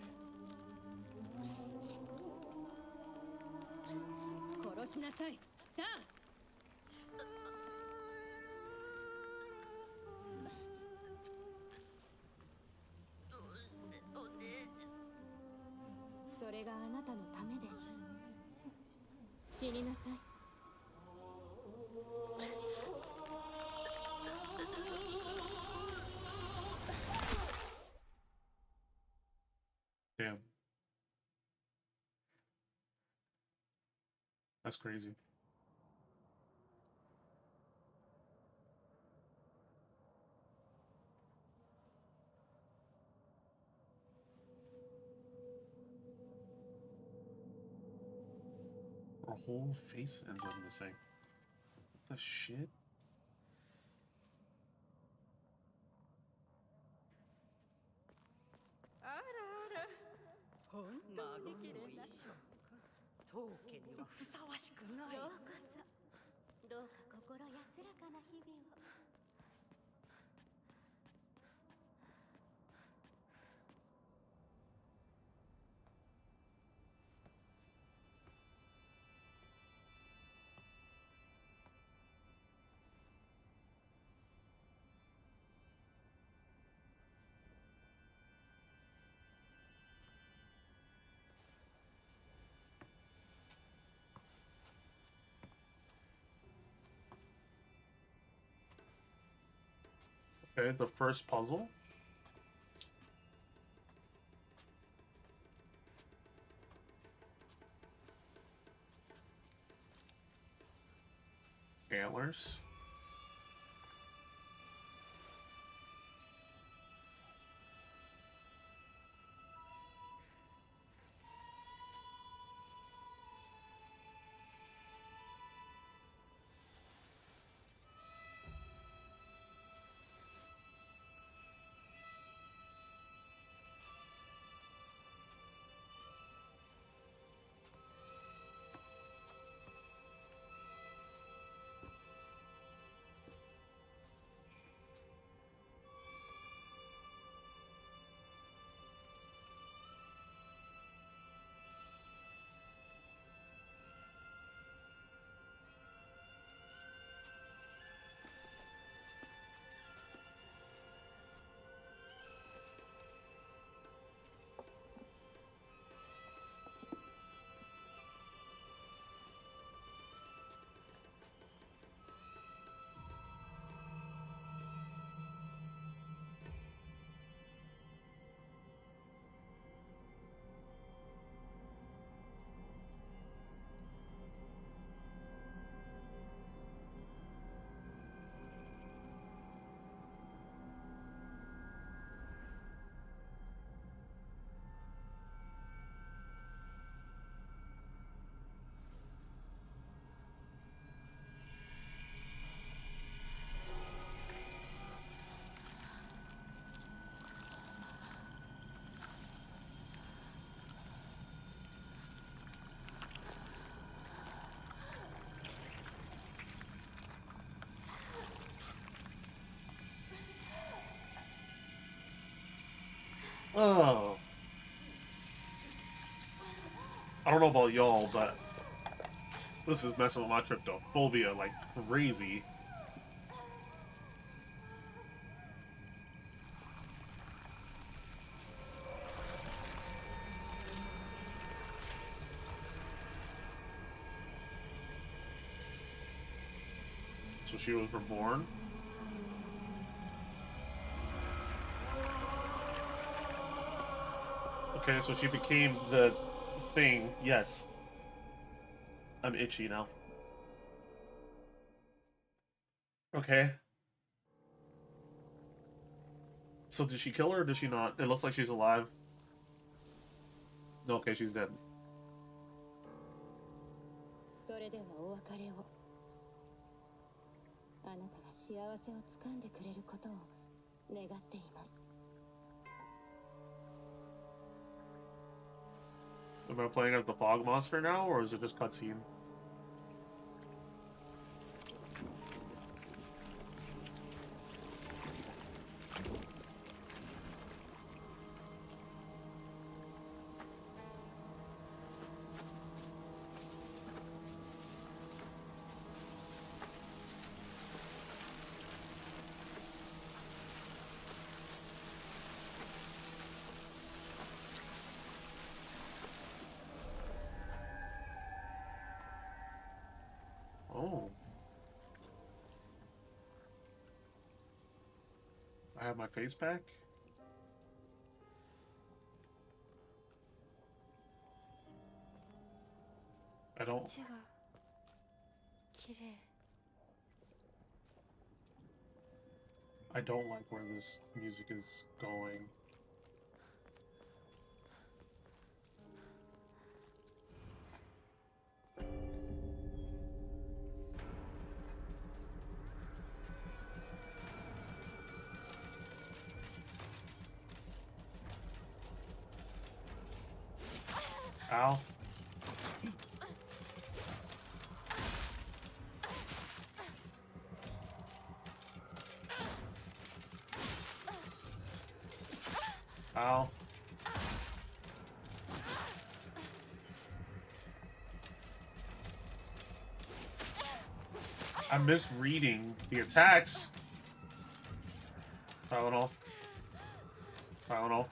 Damn. That's crazy. Her whole face ends up missing. What the shit? Okay, the first puzzle. Antlers. Oh. I don't know about y'all, but this is messing with my tryptophobia like crazy. So she was reborn. Okay, so she became the thing. Yes. I'm itchy now. Okay. So did she kill her or did she not? It looks like she's alive. No, okay, she's dead. それではお別れを。あなたが幸せをつかんでくれることを願っています。 Am I playing as the fog monster now, or is it just cutscene? Oh. I have my face back? I don't... 血が綺麗 I don't like where this music is going. Ow. Ow. I'm misreading the attacks. Tylenol. Tylenol.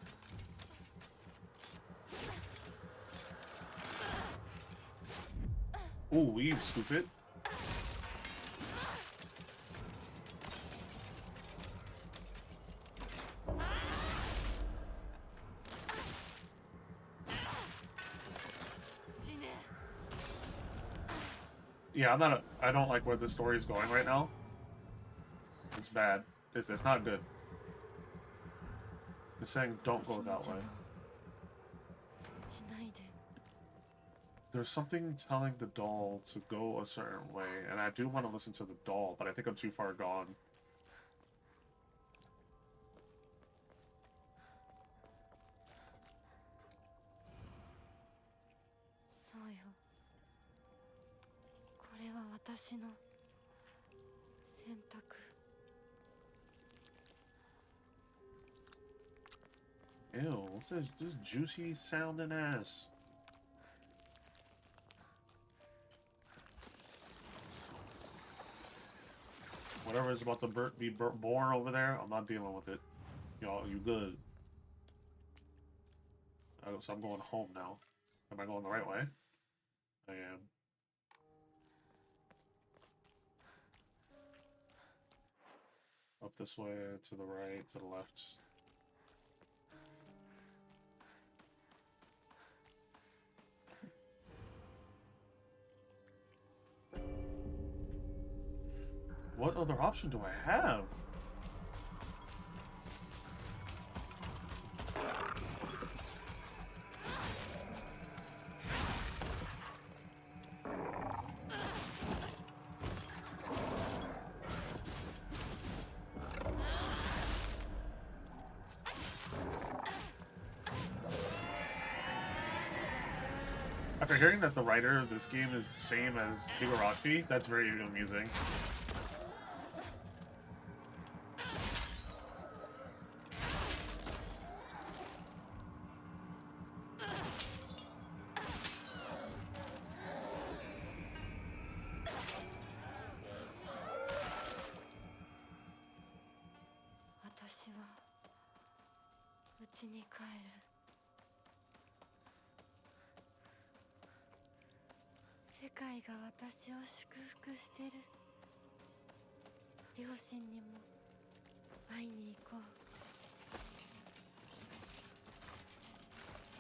Ooh, leave, stupid. Yeah, I don't like where the story is going right now. It's bad. It's not good. It's saying don't go that way. しないで There's something telling the doll to go a certain way, and I do want to listen to the doll, but I think I'm too far gone. そうよこれは私の選択 Ew, what's this juicy sounding ass? Whatever is about to be born over there, I'm not dealing with it. Y'all, you good. So I'm going home now. Am I going the right way? I am. Up this way, to the right, to the left. What other option do I have? After hearing that the writer of this game is the same as Higurashi, that's very amusing.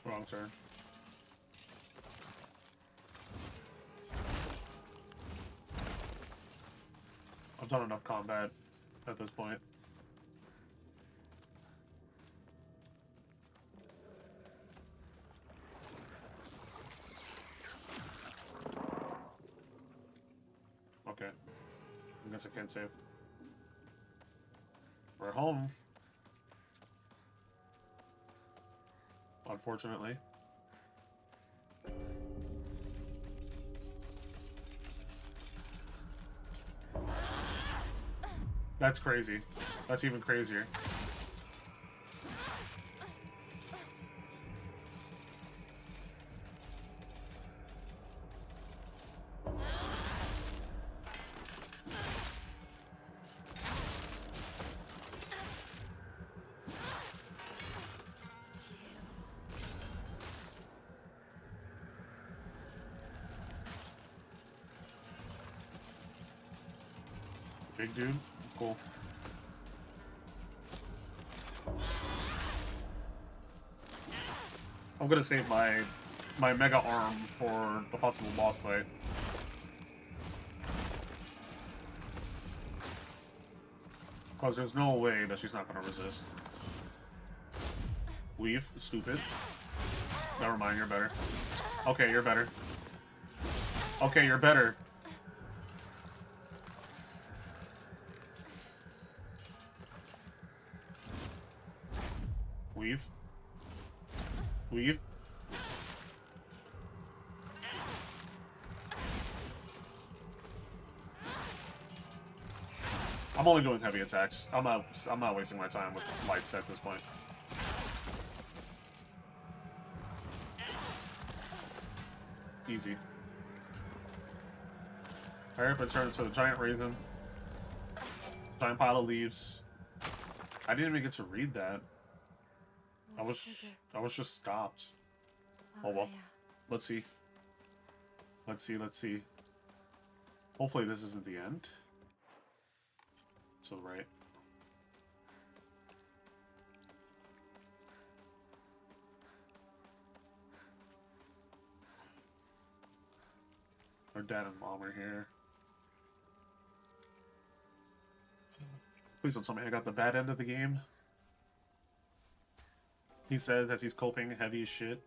Wrong turn. I've done enough combat at this point. Okay. I guess I can't save. We're home. Unfortunately. That's crazy. That's even crazier. Big dude? Cool. I'm gonna save my mega arm for the possible boss fight. Because there's no way that she's not gonna resist. Weave, stupid. Never mind, you're better. Okay, you're better. Okay, you're better. Weave. Weave. I'm only doing heavy attacks. I'm not wasting my time with lights at this point. Easy. Alright, but turn into a giant raisin. Giant pile of leaves. I didn't even get to read that. I was just stopped. Oh well. Let's see. Let's see. Hopefully this isn't the end. So right. Her dad and mom are here. Please don't tell me I got the bad end of the game. He says as he's coping heavy as shit.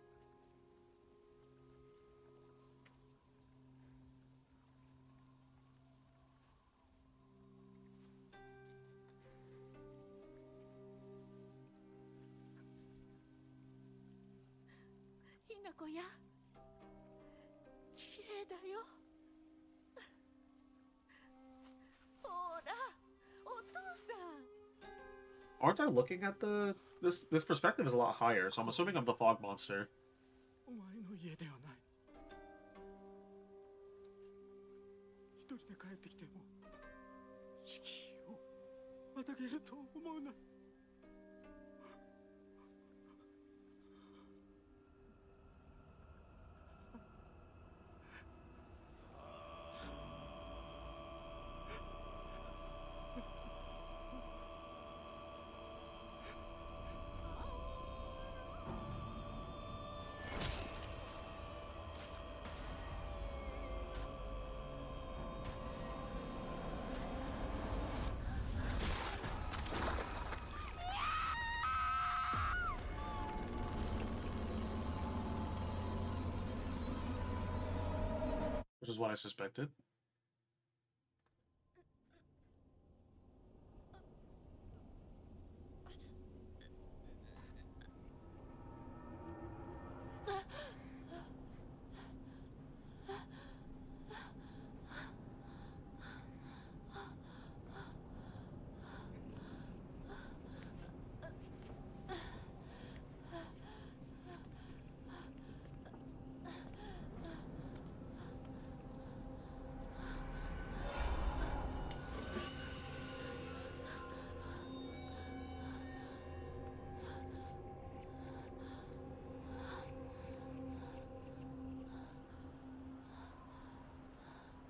Aren't I looking at the this perspective is a lot higher, so I'm assuming I'm the fog monster. お前の家ではない。一人で帰ってきても敷居をまたげると思うな。Which is what I suspected.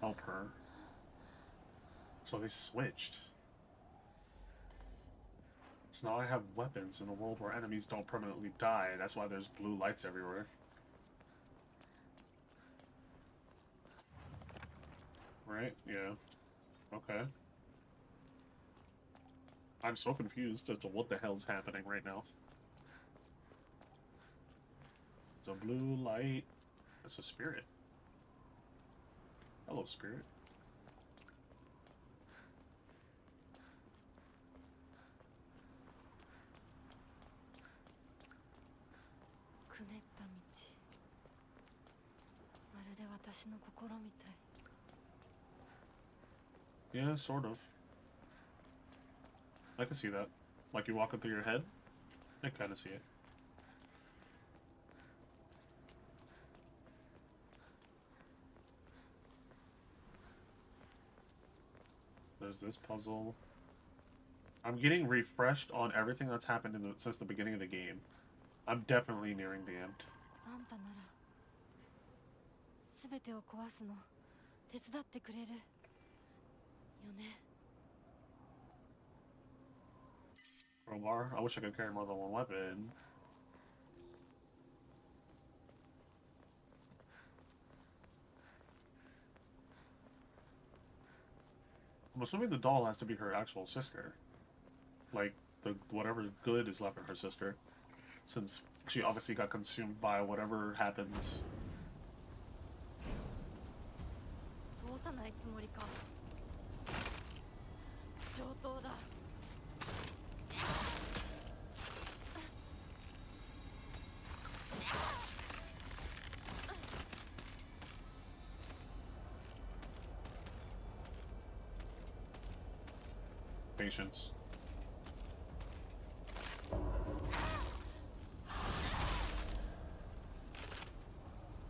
Help her. So they switched. So now I have weapons in a world where enemies don't permanently die. That's why there's blue lights everywhere. Right? Yeah. Okay. I'm so confused as to what the hell's happening right now. It's a blue light. That's a spirit. Hello, spirit. Yeah, sort of. I can see that. Like you walking through your head? I kind of see it. There's this puzzle. I'm getting refreshed on everything that's happened since the beginning of the game. I'm definitely nearing the end. あんたなら全てを壊すの手伝ってくれるよね。 Crowbar? I wish I could carry more than one weapon. I'm assuming the doll has to be her actual sister. Like, whatever good is left of her sister. Since she obviously got consumed by whatever happens. 通さないつもりか。上等だ。 Patience.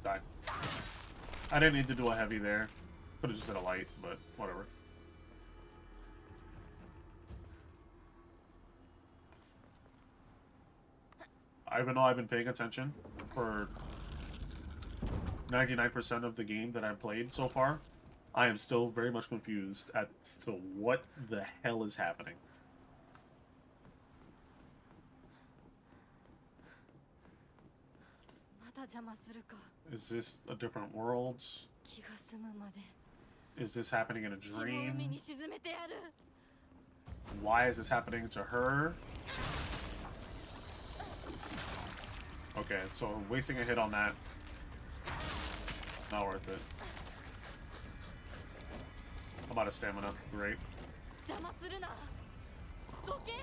Die. I didn't need to do a heavy there. Could have just did a light, but whatever. Even though I've been paying attention for 99% of the game that I've played so far, I am still very much confused as to what the hell is happening. Is this a different world? 気が済むまで Is this happening in a 血の海 dream? に沈めてやる Why is this happening to her? Okay, so wasting a hit on that. Not worth it. I'm out of stamina. Great. 邪魔するなどけ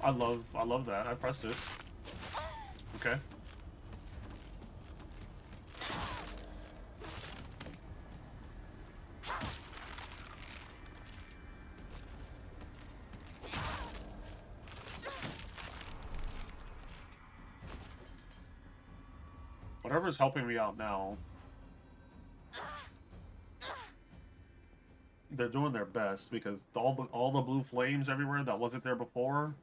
I love that. I pressed it. Okay. Whatever's helping me out now, they're doing their best because all the blue flames everywhere that wasn't there before,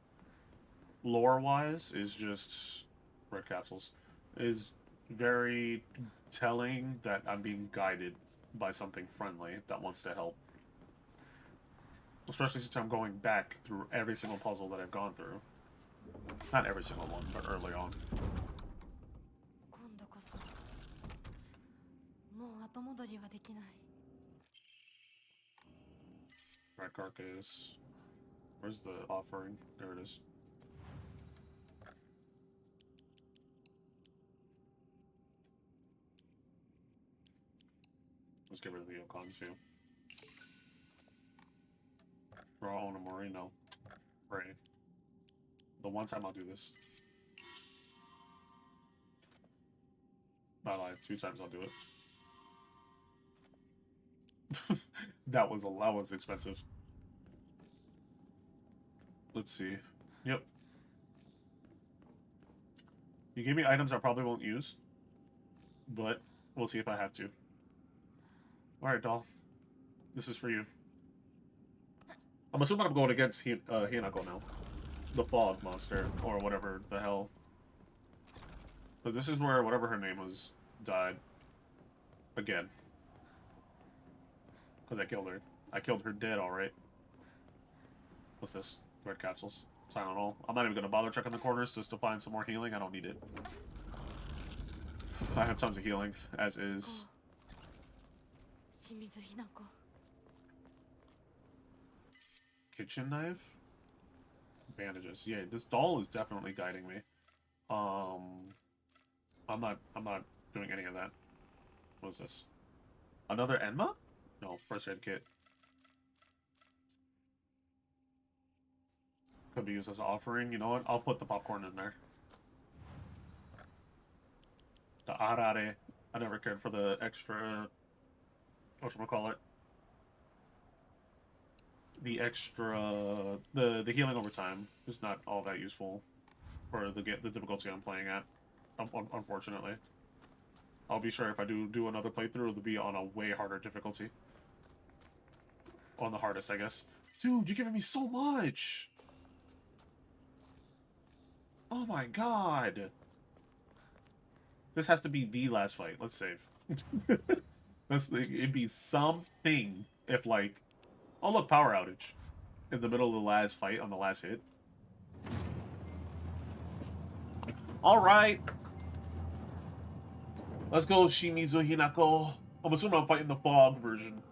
lore-wise, is just red capsules, is very telling that I'm being guided by something friendly that wants to help. Especially since I'm going back through every single puzzle that I've gone through. Not every single one, but early on. 今度こそもう後戻りはできない Red Carcass. Where's the offering? There it is. Let's get rid of the Yokon too. Draw on a Moreno. Pray. The one time I'll do this. I lied. 2 times I'll do it. that was expensive. Let's see. Yep. You gave me items I probably won't use, but we'll see if I have to. Alright, doll. This is for you. I'm assuming I'm going against Hinako now. The fog monster, or whatever the hell. But this is where whatever her name was died. Again. Because I killed her. I killed her dead, alright. What's this? Red capsules. Tylenol. I'm not even going to bother checking the corners just to find some more healing. I don't need it. I have tons of healing, as is. 清水ひな子 Kitchen knife? Bandages. Yeah, this doll is definitely guiding me. I'm not doing any of that. What is this? Another Enma? No, first aid kit. Could be used as an offering. You know what? I'll put the popcorn in there. The arare. I never cared for the extra... whatchamacallit? The extra... The healing over time is not all that useful for the difficulty I'm playing at, unfortunately. I'll be sure if I do another playthrough, it'll be on a way harder difficulty. On the hardest, I guess. Dude, you're giving me so much! Oh my god! This has to be the last fight. Let's save. It'd be something if, like... Oh, look, power outage. In the middle of the last fight on the last hit. Alright! Let's go, Shimizu Hinako. I'm assuming I'm fighting the fog version.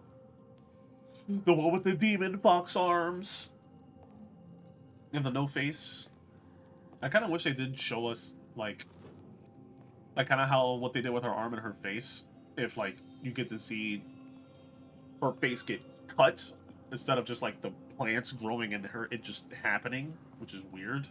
The one with the demon fox arms. And the no face. I kind of wish they did show us, like kind of how, what they did with her arm and her face. If, like, you get to see her face get cut, instead of just, like, the plants growing in her, it just happening, which is weird.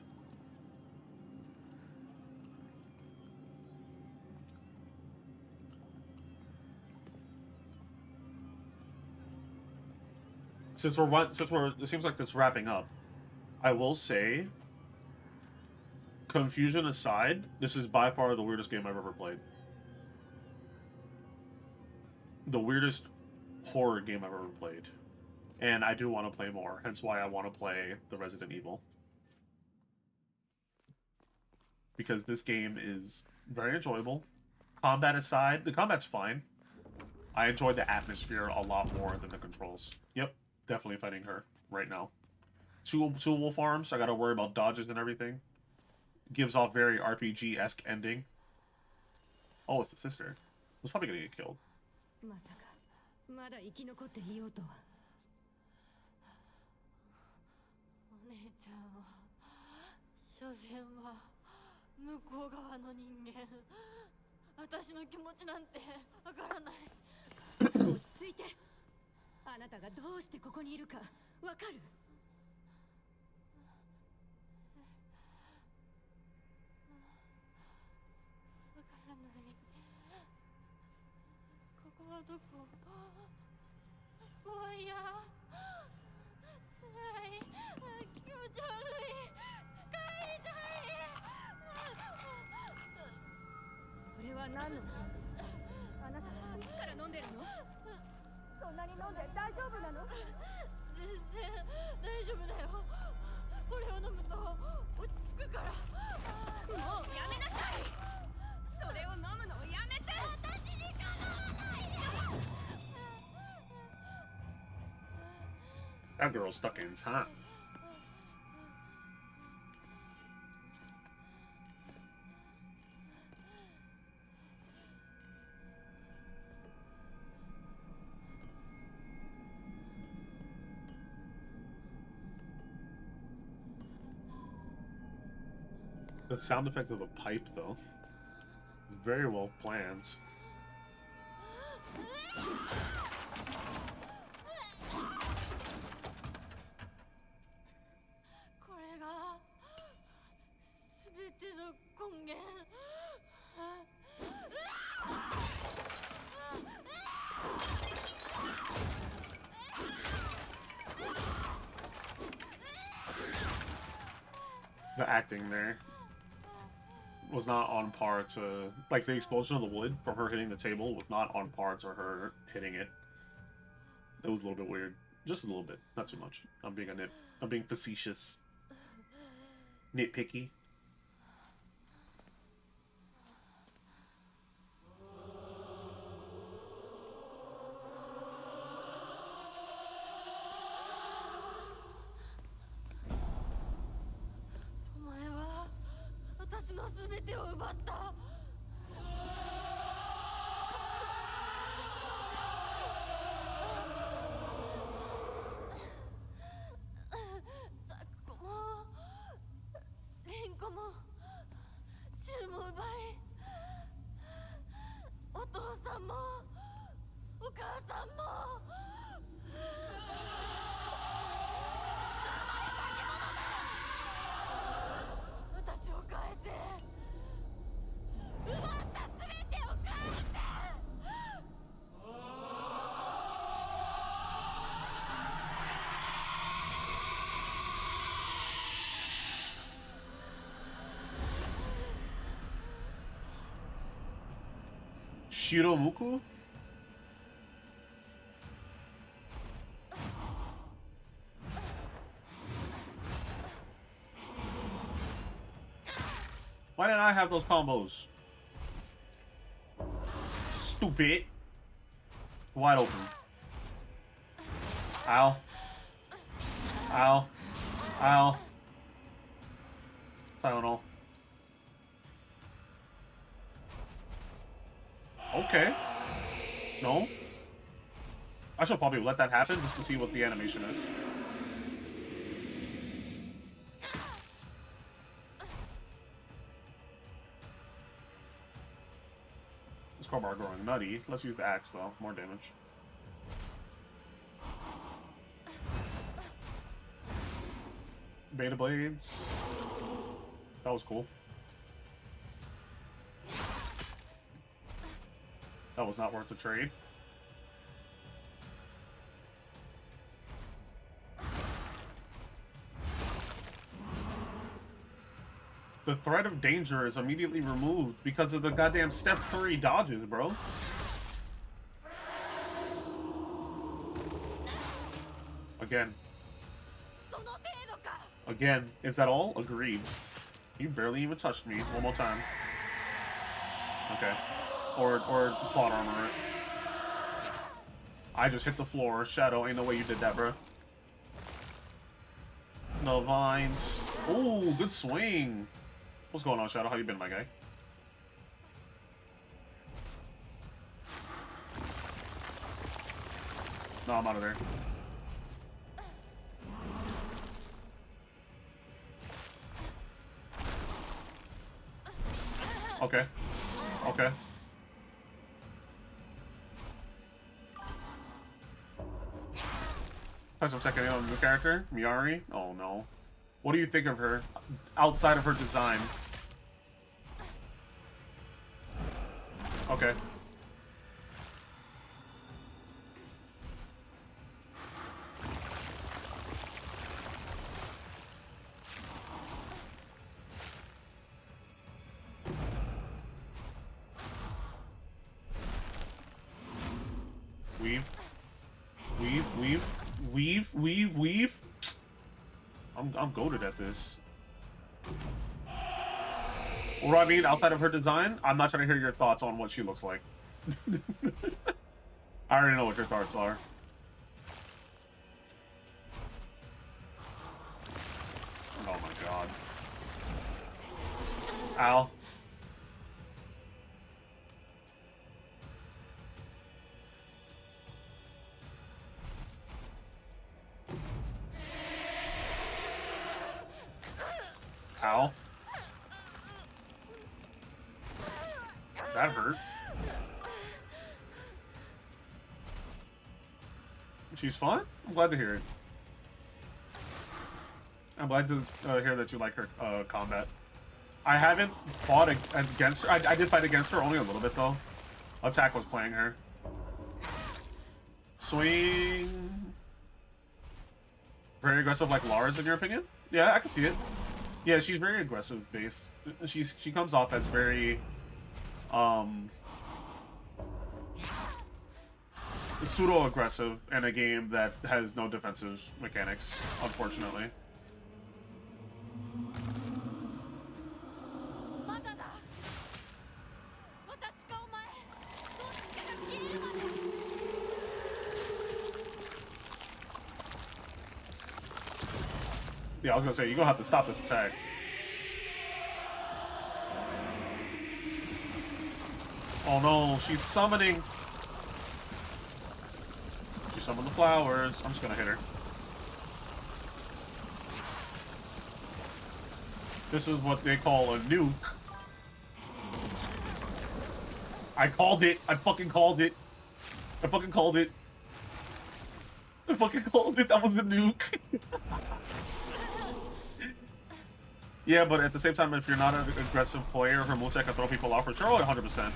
Since it seems like it's wrapping up, I will say, confusion aside, this is by far the weirdest game I've ever played. The weirdest horror game I've ever played. And I do want to play more, hence why I want to play the Resident Evil. because this game is very enjoyable. Combat aside, the combat's fine. I enjoy the atmosphere a lot more than the controls. Yep, definitely fighting her right now. Two wolf arms, I gotta worry about dodges and everything. Gives off very RPG-esque ending. Oh, it's the sister. Who's probably gonna get killed. まさかまだ生き残っていようとは。お姉ちゃんは所詮は向こう側の人間。私の気持ちなんてわからない。落ち着いて。あなたがどうしてここにいるかわかる？わからない。ここはどこ？怖いや。辛い。気持ち悪い。帰りたい。それは何の？あなたいつから飲んでるの？そんなに飲んで大丈夫なの？全然大丈夫だよ。これを飲むと落ち着くから。もうやめなさい。それを飲むのをやめて。私にかなわないで。 That girl's stuck in time. The sound effect of a pipe, though. Very well planned. これが全ての根源。The acting there was not on par to, like, the explosion of the wood from her hitting the table was not on par to her hitting it. It was a little bit weird. Just a little bit, not too much. I'm being facetious. Nitpicky. お前は私の全てを奪った。ザクコもリンコもシュウも奪い、お父さんもお母さんも。私を返せ。奪った全てを返せ。Shiromuku? Why didn't I have those combos? Stupid. Wide open. Ow. Ow. Ow. Tylenol. Okay. No. I should probably let that happen just to see what the animation is. This crowbar growing nutty. Let's use the axe though. More damage. Beta blades. That was cool. That was not worth the trade. The threat of danger is immediately removed because of the goddamn step 3 dodges, bro. Again. Again, is that all? Agreed. You barely even touched me. One more time. Okay. Or plot armor it. I just hit the floor. Shadow, ain't no way you did that, bro. No vines. Ooh, good swing. What's going on, Shadow? How you been, my guy? No, I'm out of there. Okay. Okay. Plus, I'm checking in on the character, Miyari. Oh no. What do you think of her outside of her design? Okay. Weave. Weave, weave, weave, weave, weave. I'm goated at this. What do I mean outside of her design? I'm not trying to hear your thoughts on what she looks like. I already know what your thoughts are. Oh my god. Ow. Ow. That hurt. She's fun? I'm glad to hear it. I'm glad to hear that you like her combat. I haven't fought against her. I did fight against her only a little bit though. Attack was playing her. Swing. Very aggressive like Lars in your opinion? Yeah, I can see it. Yeah, she's very aggressive based. She comes off as very pseudo aggressive in a game that has no defensive mechanics, unfortunately. まだだ。私かお前。どっちかが消えるまで。Yeah, I was gonna say, you're gonna have to stop this attack. Oh no, she's summoning. She summoned the flowers. I'm just gonna hit her. This is what they call a nuke. I called it. I fucking called it. I fucking called it. I fucking called it. That was a nuke. Yeah, but at the same time, if you're not an aggressive player, her moveset can throw people off for sure. 100%.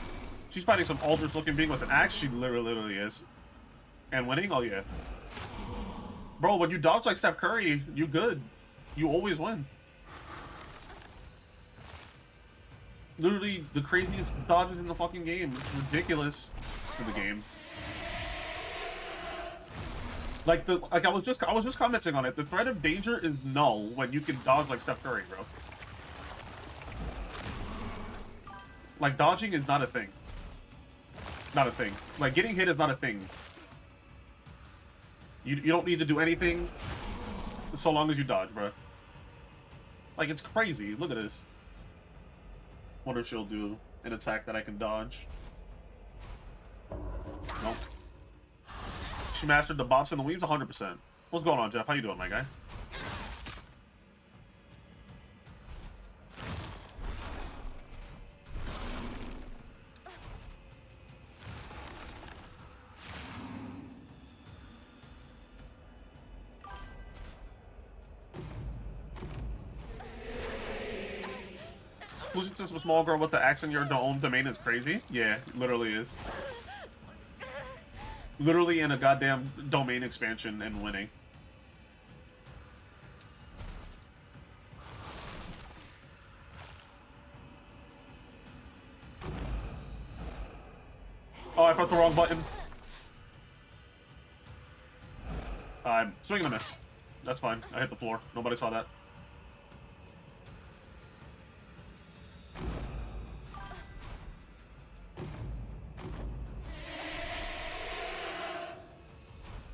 She's fighting some Aldrich-looking being with an axe. She literally is. And winning? Oh, yeah. Bro, when you dodge like Steph Curry, you good. You always win. Literally the craziest dodges in the fucking game. It's ridiculous in the game. Like I was just commenting on it. The threat of danger is null when you can dodge like Steph Curry, bro. Like dodging is not a thing. Not a thing. Like getting hit is not a thing. You don't need to do anything so long as you dodge, bro. Like it's crazy. Look at this. Wonder if she'll do an attack that I can dodge. Nope. She mastered the bops and the weaves 100%. What's going on, Jeff? How you doing, my guy? Losing to a small girl with the axe in your own domain is crazy? Yeah, literally is. Literally in a goddamn domain expansion and winning. Oh, I pressed the wrong button. I'm swinging a miss. That's fine. I hit the floor. Nobody saw that.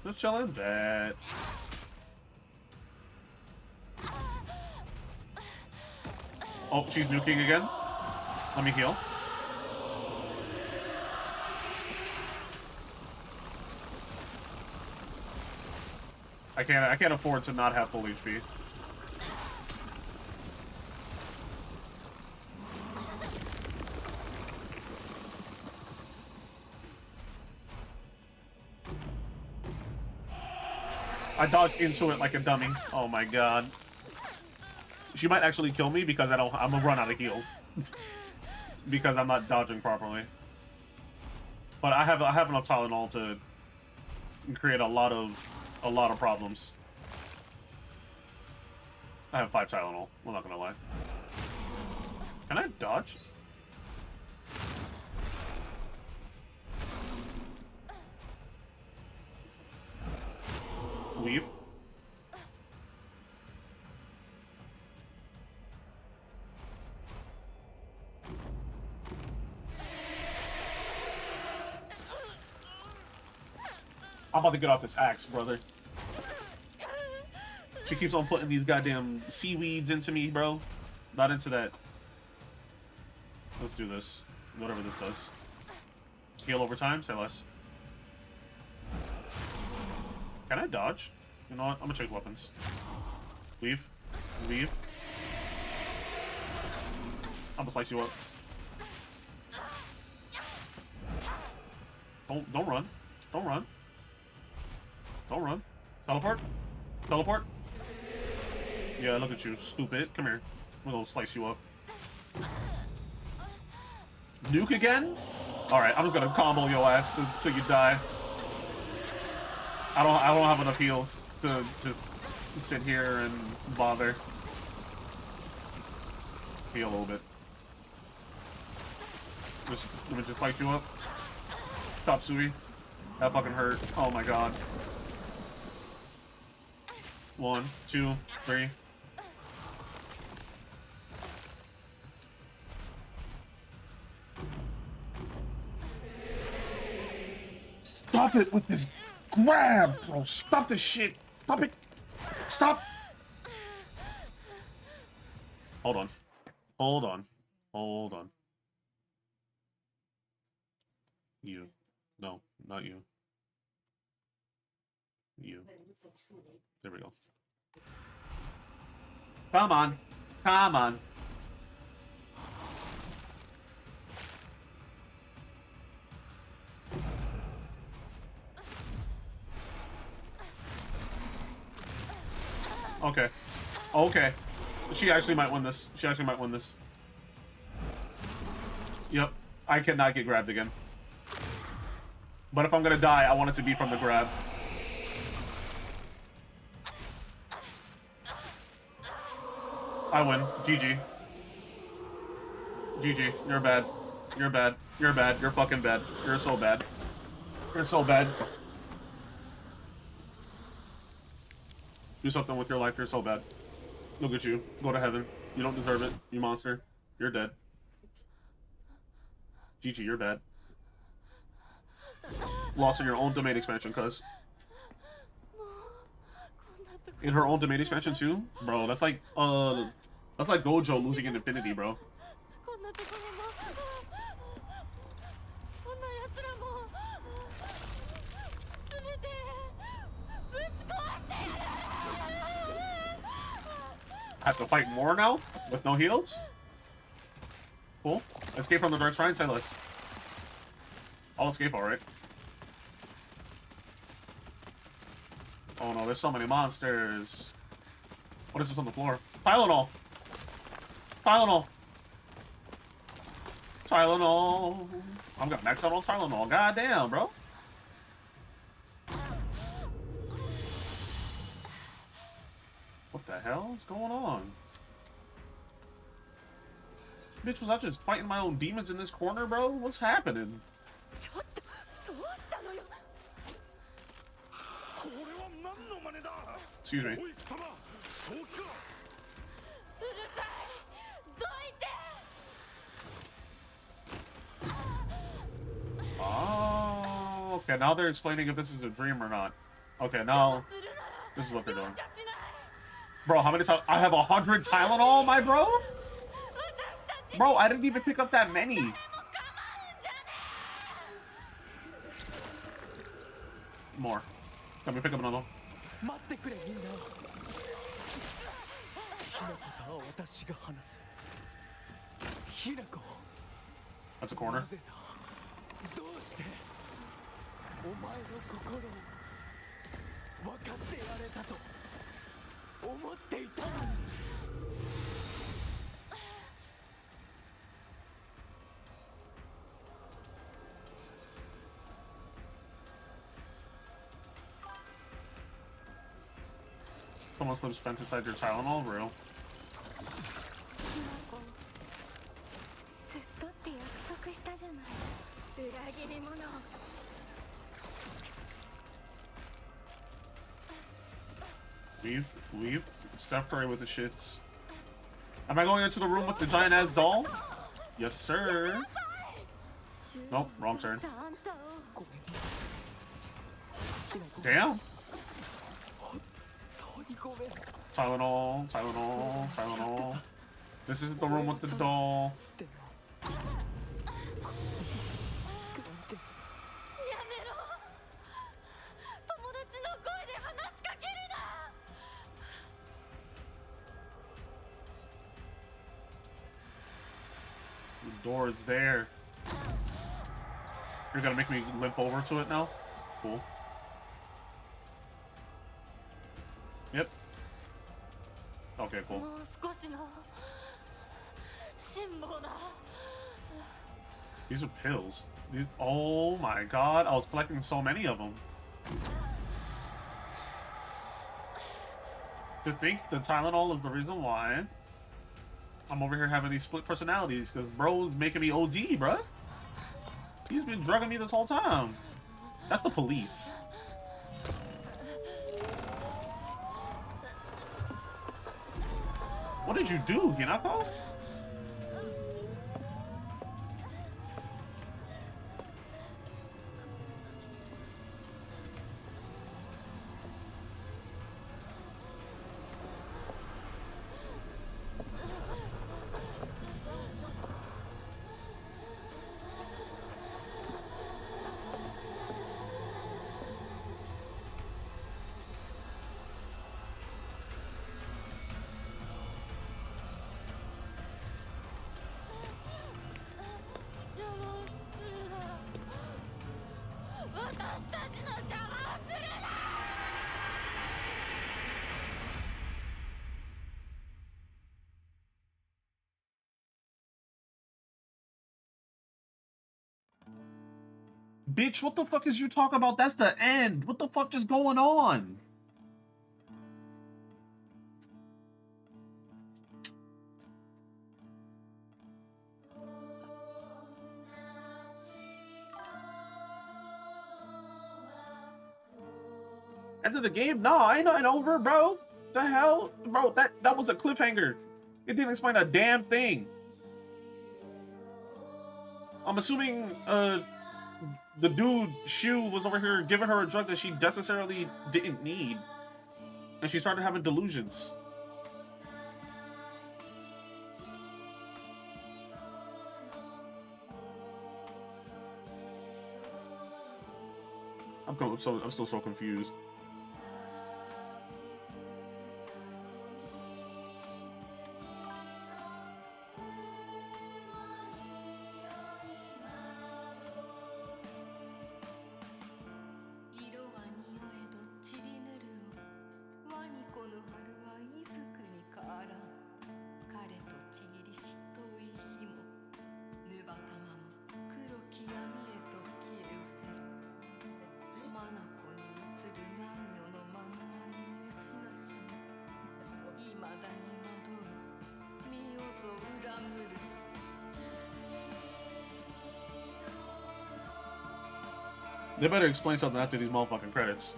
Just chilling. Bet. Oh, she's nuking again. Let me heal. I can't afford to not have full HP. I dodged into it like a dummy. Oh my god. She might actually kill me because I'm gonna run out of heals. Because I'm not dodging properly. But I have enough Tylenol to create a lot of problems. I have 5 Tylenol, I'm not gonna lie. Can I dodge? Leave. I'm about to get off this axe, brother. She keeps on putting these goddamn seaweeds into me, bro. Not into that. Let's do this. Whatever this does. Heal over time? Say less. Can I dodge? You know what? I'm gonna check weapons. Leave. Leave. I'm gonna slice you up. Don't run. Don't run. Don't run. Teleport. Teleport. Yeah, look at you, stupid. Come here. I'm gonna slice you up. Nuke again? Alright, I'm just gonna combo your ass till you die. I don't have enough heals to just sit here and bother. Heal a little bit. Let me just fight you up. Chop Suey. That fucking hurt. Oh my god. 1, 2, 3. Stop it with this grab, bro. Stop this shit. Stop it. Stop. Hold on. Hold on. Hold on. You. No, not you. You. There we go. Come on. Come on. Okay. Okay. She actually might win this. She actually might win this. Yep. I cannot get grabbed again. But if I'm gonna die, I want it to be from the grab. I win. GG. GG. You're bad. You're bad. You're bad. You're fucking bad. You're so bad. You're so bad. Do something with your life. You're so bad. Look at you. Go to heaven. You don't deserve it. You monster. You're dead. GG, you're bad. Lost in your own domain expansion, cuz. In her own domain expansion too? Bro, that's like Gojo losing in Infinity, bro. I have to fight more now? With no heals? Cool. Escape from the Dark Shrine, say less. I'll escape, alright. Oh no, there's so many monsters. What is this on the floor? Tylenol! Tylenol! Tylenol! I'm gonna max out on Tylenol. God damn, bro. What the hell is going on? Bitch, was I just fighting my own demons in this corner, bro? What's happening? Excuse me. Oh, okay. Now they're explaining if this is a dream or not. Okay, 邪 now 魔するなら this is what they're 容 doing. 赦しない Bro, how many times? I have 100 Tylenol, my bro? 私たち Bro, I didn't even pick up that many. も構うんじゃね More. Let me pick up another. 待ってくれみんな。ひな子とは私が話す。ひな子。 That's a corner. なぜだ。どうして。お前の心を分かってやれたと思っていたのに。 Someone slips fence inside your Tylenol, real. ずっとって約束したじゃない裏切り者 Leave. Steph Curry with the shits. Am I going into the room with the giant ass doll? Yes, sir. Nope, wrong turn. あんたを Damn. 本当にごめん。 Tylenol. This isn't the room with the doll. でも。やめろ友達の声で話しかけるな The door is there. You're gonna make me limp over to it now? Cool. Yep. Okay, cool. もう少しの辛抱だ These are pills. These. Oh my god! I was collecting so many of them. To think the Tylenol is the reason why I'm over here having these split personalities, because bro's making me OD, bruh. He's been drugging me this whole time. That's the police. What did you do, Hinako? Bitch, what the fuck is you talking about? That's the end. What the fuck is going on? End of the game? No, ain't nothing over, bro. The hell? Bro, that was a cliffhanger. It didn't explain a damn thing. I'm assuming, the dude, Shu, was over here giving her a drug that she necessarily didn't need. And she started having delusions. I'm still so confused. They better explain something after these motherfucking credits.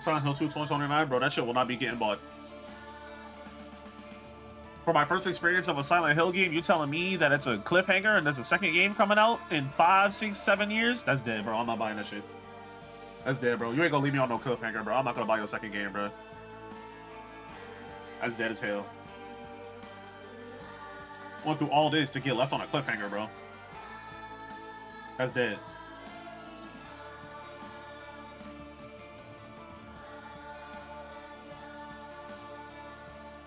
Silent Hill 2 2029, bro, that shit will not be getting bought. For my first experience of a Silent Hill game, you telling me that it's a cliffhanger and there's a second game coming out in 5, 6, 7 years? That's dead, bro. I'm not buying that shit. That's dead, bro. You ain't gonna leave me on no cliffhanger, bro. I'm not gonna buy your second game, bro. That's dead as hell. Went through all this to get left on a cliffhanger, bro. That's dead.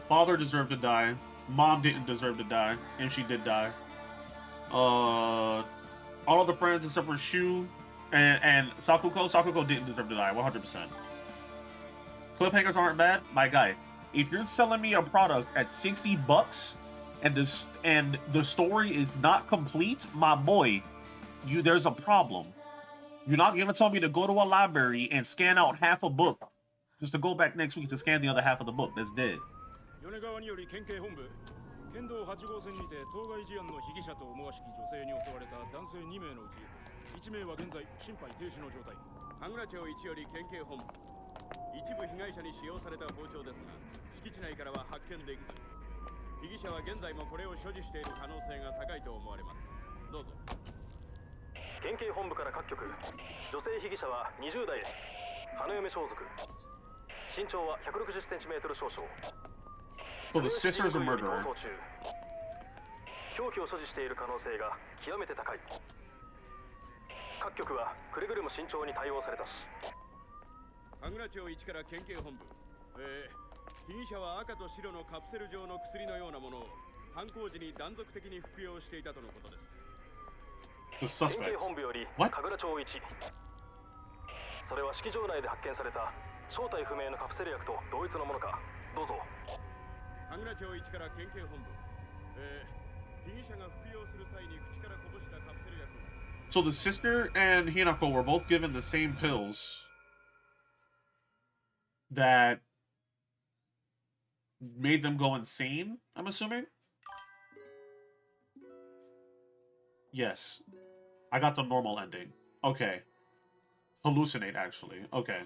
Father deserved to die. Mom didn't deserve to die, and she did die. All of the friends except for Shu and Sakuko. Sakuko didn't deserve to die, 100%. Cliffhangers aren't bad, my guy. If you're selling me a product at $60 and the story is not complete, my boy, there's a problem. You're not gonna tell me to go to a library and scan out half a book just to go back next week to scan the other half of the book. That's dead. 米川により県警本部県道8号線にて当該事案の被疑者と思わしき女性に襲われた男性2名のうち1名は現在心肺停止の状態。神楽町一より県警本部一部被害者に使用された包丁ですが敷地内からは発見できず被疑者は現在もこれを所持している可能性が高いと思われます。どうぞ。県警本部から各局女性被疑者は20代花嫁装束身長は 160cm 少々 So the sister's a murderer. 凶器を所持している可能性が極めて高い。各局はくれぐれも慎重に対応されたし。神楽町一から県警本部。被疑者は赤と白のカプセル状の薬のようなものを犯行時に断続的に服用していたとのことです。The 県警 suspect. 本部より What? 神楽町一。それは式場内で発見された正体不明のカプセル薬と同一のものか。どうぞ。神楽町一から県警本部。被疑者が服用する際に口からこぼしたカプセル薬。So the sister and Hinako were both given the same pills that made them go insane, I'm assuming? Yes. I got the normal ending. Okay. Hallucinate, actually. Okay.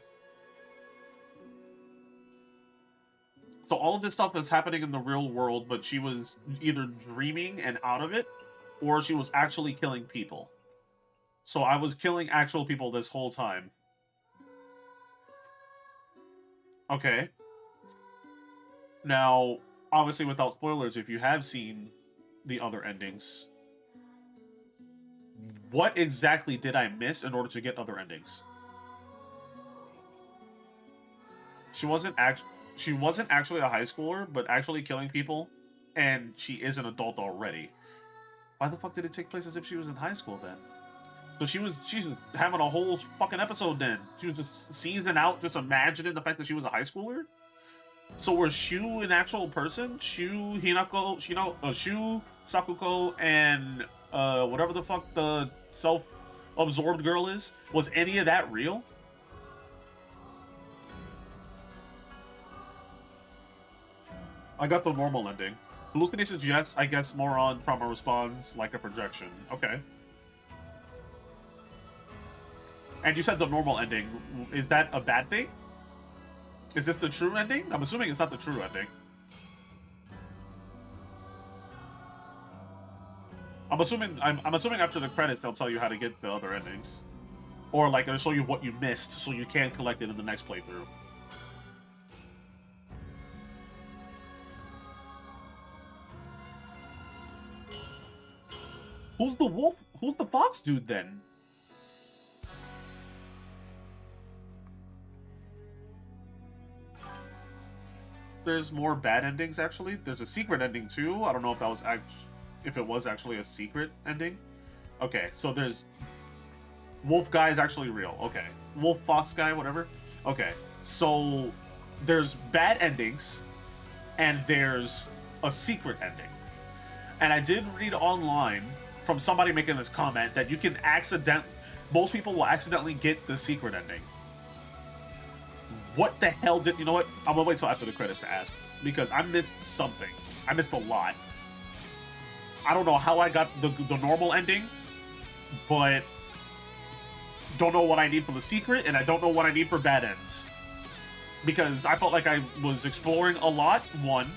So all of this stuff is happening in the real world, but she was either dreaming and out of it, or she was actually killing people. So I was killing actual people this whole time. Okay. Now, obviously without spoilers, if you have seen the other endings, what exactly did I miss in order to get other endings? She wasn't actually a high schooler, but actually killing people, and she is an adult already. Why the fuck did it take place as if she was in high school then? So she's having a whole fucking episode then. She was just season out, just imagining the fact that she was a high schooler? So was Shu an actual person? Shu, Hinako, Shu, Sakuko, and whatever the fuck the self-absorbed girl is? Was any of that real? I got the normal ending. Hallucinations, yes. I guess more on trauma response, like a projection. Okay. And you said the normal ending. Is that a bad thing? Is this the true ending? I'm assuming it's not the true ending. I'm assuming after the credits they'll tell you how to get the other endings. Or like they'll show you what you missed so you can collect it in the next playthrough. Who's the wolf? Who's the fox dude then? There's more bad endings actually. There's a secret ending too. I don't know if that was if it was actually a secret ending. Okay, so there's wolf guy is actually real. Okay, wolf fox guy, whatever. Okay, so there's bad endings, and there's a secret ending. And I did read online from somebody making this comment that you can most people will accidentally get the secret ending. What the hell did... You know what? I'm gonna wait till after the credits to ask. Because I missed something. I missed a lot. I don't know how I got the normal ending. But... don't know what I need for the secret. And I don't know what I need for bad ends. Because I felt like I was exploring a lot, one.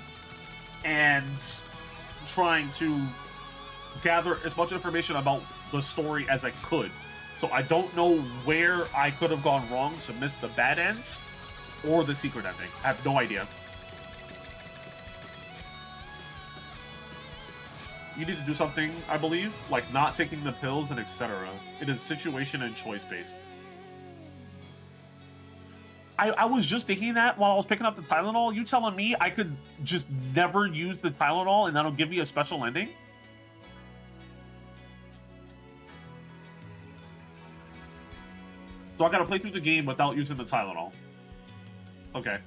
and trying to gather as much information about the story as I could. So I don't know where I could have gone wrong to miss the bad ends or the secret ending. I have no idea. You need to do something, I believe, like not taking the pills and etc. It is situation and choice based. I was just thinking that while I was picking up the Tylenol. You telling me I could just never use the Tylenol and that'll give me a special ending? So I gotta play through the game without using the Tylenol. Okay.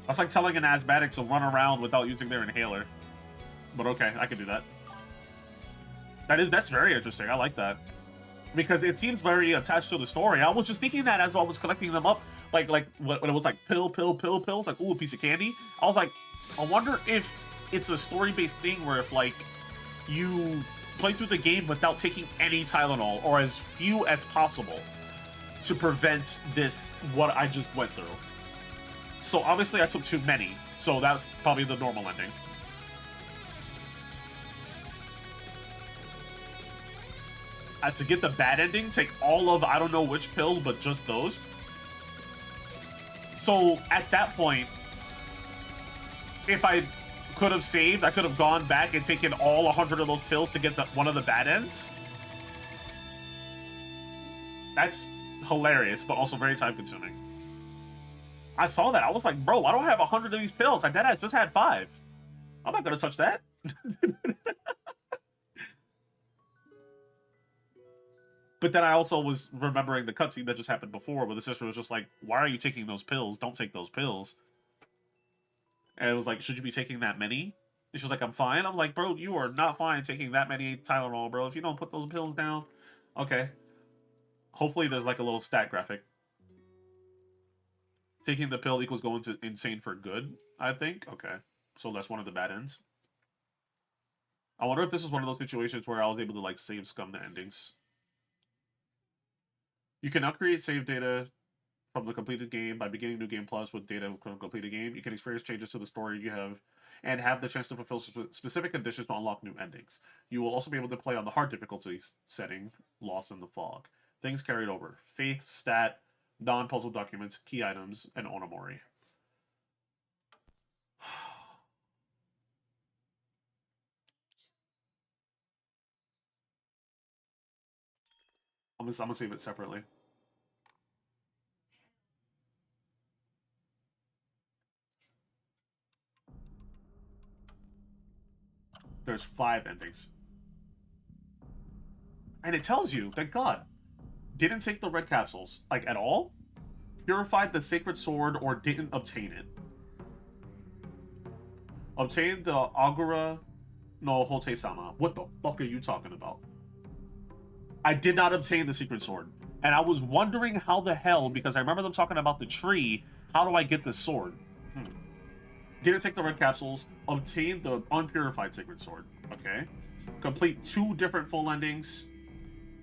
That's like telling an asthmatic to run around without using their inhaler. But okay, I can do that. That's very interesting. I like that. Because it seems very attached to the story. I was just thinking that as I was collecting them up, like when it was like pills, like, ooh, a piece of candy. I was like, I wonder if it's a story-based thing where if like you play through the game without taking any Tylenol or as few as possible to prevent this, what I just went through. So obviously I took too many, so that's probably the normal ending. To get the bad ending, take all of, I don't know which pill, but just those. So at that point, if I could have saved, I could have gone back and taken all 100 of those pills to get one of the bad ends. That's hilarious, but also very time consuming. I saw that. I was like, bro, I don't have 100 of these pills. I deadass just had 5. I'm not going to touch that. But then I also was remembering the cutscene that just happened before where the sister was just like, why are you taking those pills? Don't take those pills. And it was like, should you be taking that many? And she was like, I'm fine. I'm like, bro, you are not fine taking that many Tylenol, bro. If you don't put those pills down. Okay. Hopefully there's like a little stat graphic. Taking the pill equals going to insane for good, I think. Okay. So that's one of the bad ends. I wonder if this is one of those situations where I was able to like save scum the endings. You can now create save data from the completed game by beginning New Game Plus with data from completed game. You can experience changes to the story you have and have the chance to fulfill specific conditions to unlock new endings. You will also be able to play on the hard difficulty setting, Lost in the Fog. Things carried over. Faith, stat, non-puzzle documents, key items, and Onamori. I'm gonna save it separately. There's 5 endings. And it tells you, thank God, didn't take the red capsules, like at all, purified the sacred sword or didn't obtain it. Obtained the Agura no Hote-sama. What the fuck are you talking about? I did not obtain the secret sword. And I was wondering how the hell, because I remember them talking about the tree, how do I get the sword? Didn't take the red capsules. Obtained the unpurified sacred sword. Okay. Complete 2 different full endings.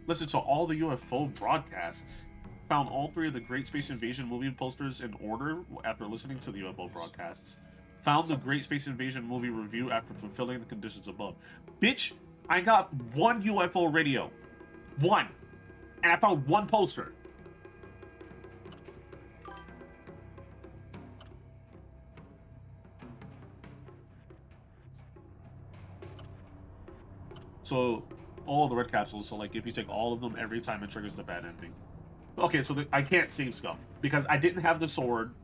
Listen to all the UFO broadcasts. Found all 3 of the Great Space Invasion movie posters in order after listening to the UFO broadcasts. Found the Great Space Invasion movie review after fulfilling the conditions above. Bitch, I got 1 UFO radio. 1. And I found 1 poster. So, all of the red capsules, so like if you take all of them every time it triggers the bad ending. Okay, so I can't save scum because I didn't have the sword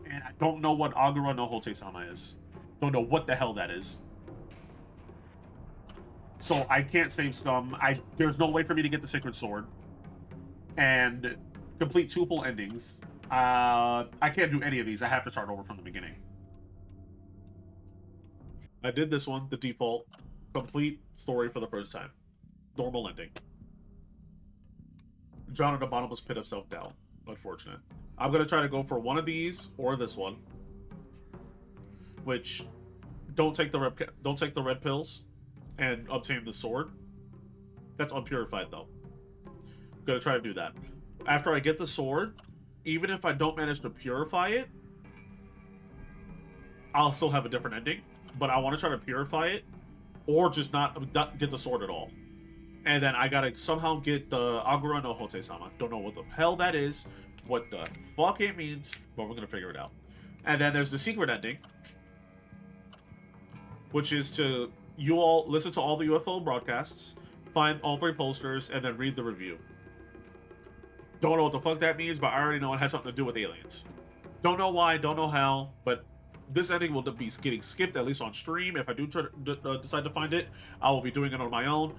and I don't know what Agura no Hote-sama is. Don't know what the hell that is. So I can't save scum. There's no way for me to get the sacred sword and complete 2 full endings. I can't do any of these. I have to start over from the beginning. I did this one, the default. Complete story for the first time. Normal ending. Drown in a bottomless pit of self-doubt. Unfortunate. I'm going to try to go for one of these or this one. Which, don't take the red pills and obtain the sword. That's unpurified though. I'm going to try to do that. After I get the sword, even if I don't manage to purify it, I'll still have a different ending. but I want to try to purify it, or just not get the sword at all. And then I gotta somehow get the Agura no Hote-sama. Don't know what the hell that is, what the fuck it means, but we're gonna figure it out. And then there's the secret ending, which is to you all listen to all the UFO broadcasts, find all 3 posters, and then read the review. Don't know what the fuck that means, but I already know it has something to do with aliens. Don't know why, don't know how, but this ending will be getting skipped, at least on stream. If I do decide to find it, I will be doing it on my own.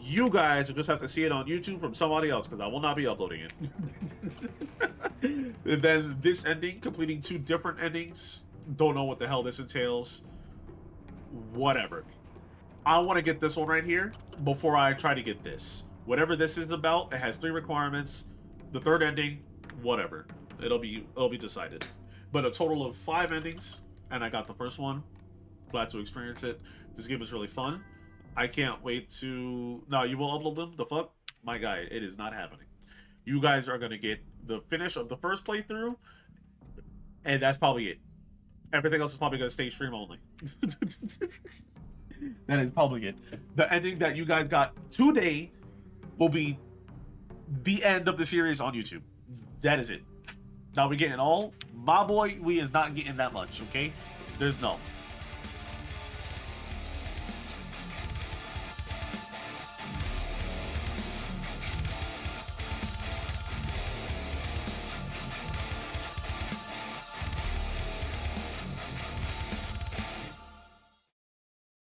You guys will just have to see it on YouTube from somebody else, because I will not be uploading it. And then this ending, completing 2 different endings. Don't know what the hell this entails. Whatever. I want to get this one right here before I try to get this. Whatever this is about, it has 3 requirements. The 3rd ending, whatever. It'll be decided. But a total of 5 endings, and I got the first one. Glad to experience it. This game is really fun. I can't wait to... No, you will upload them? The fuck? My guy, it is not happening. You guys are going to get the finish of the first playthrough, and that's probably it. Everything else is probably going to stay stream only. That is probably it. The ending that you guys got today will be the end of the series on YouTube. That is it. Now we getting all... My boy, we is not getting that much, okay? There's no.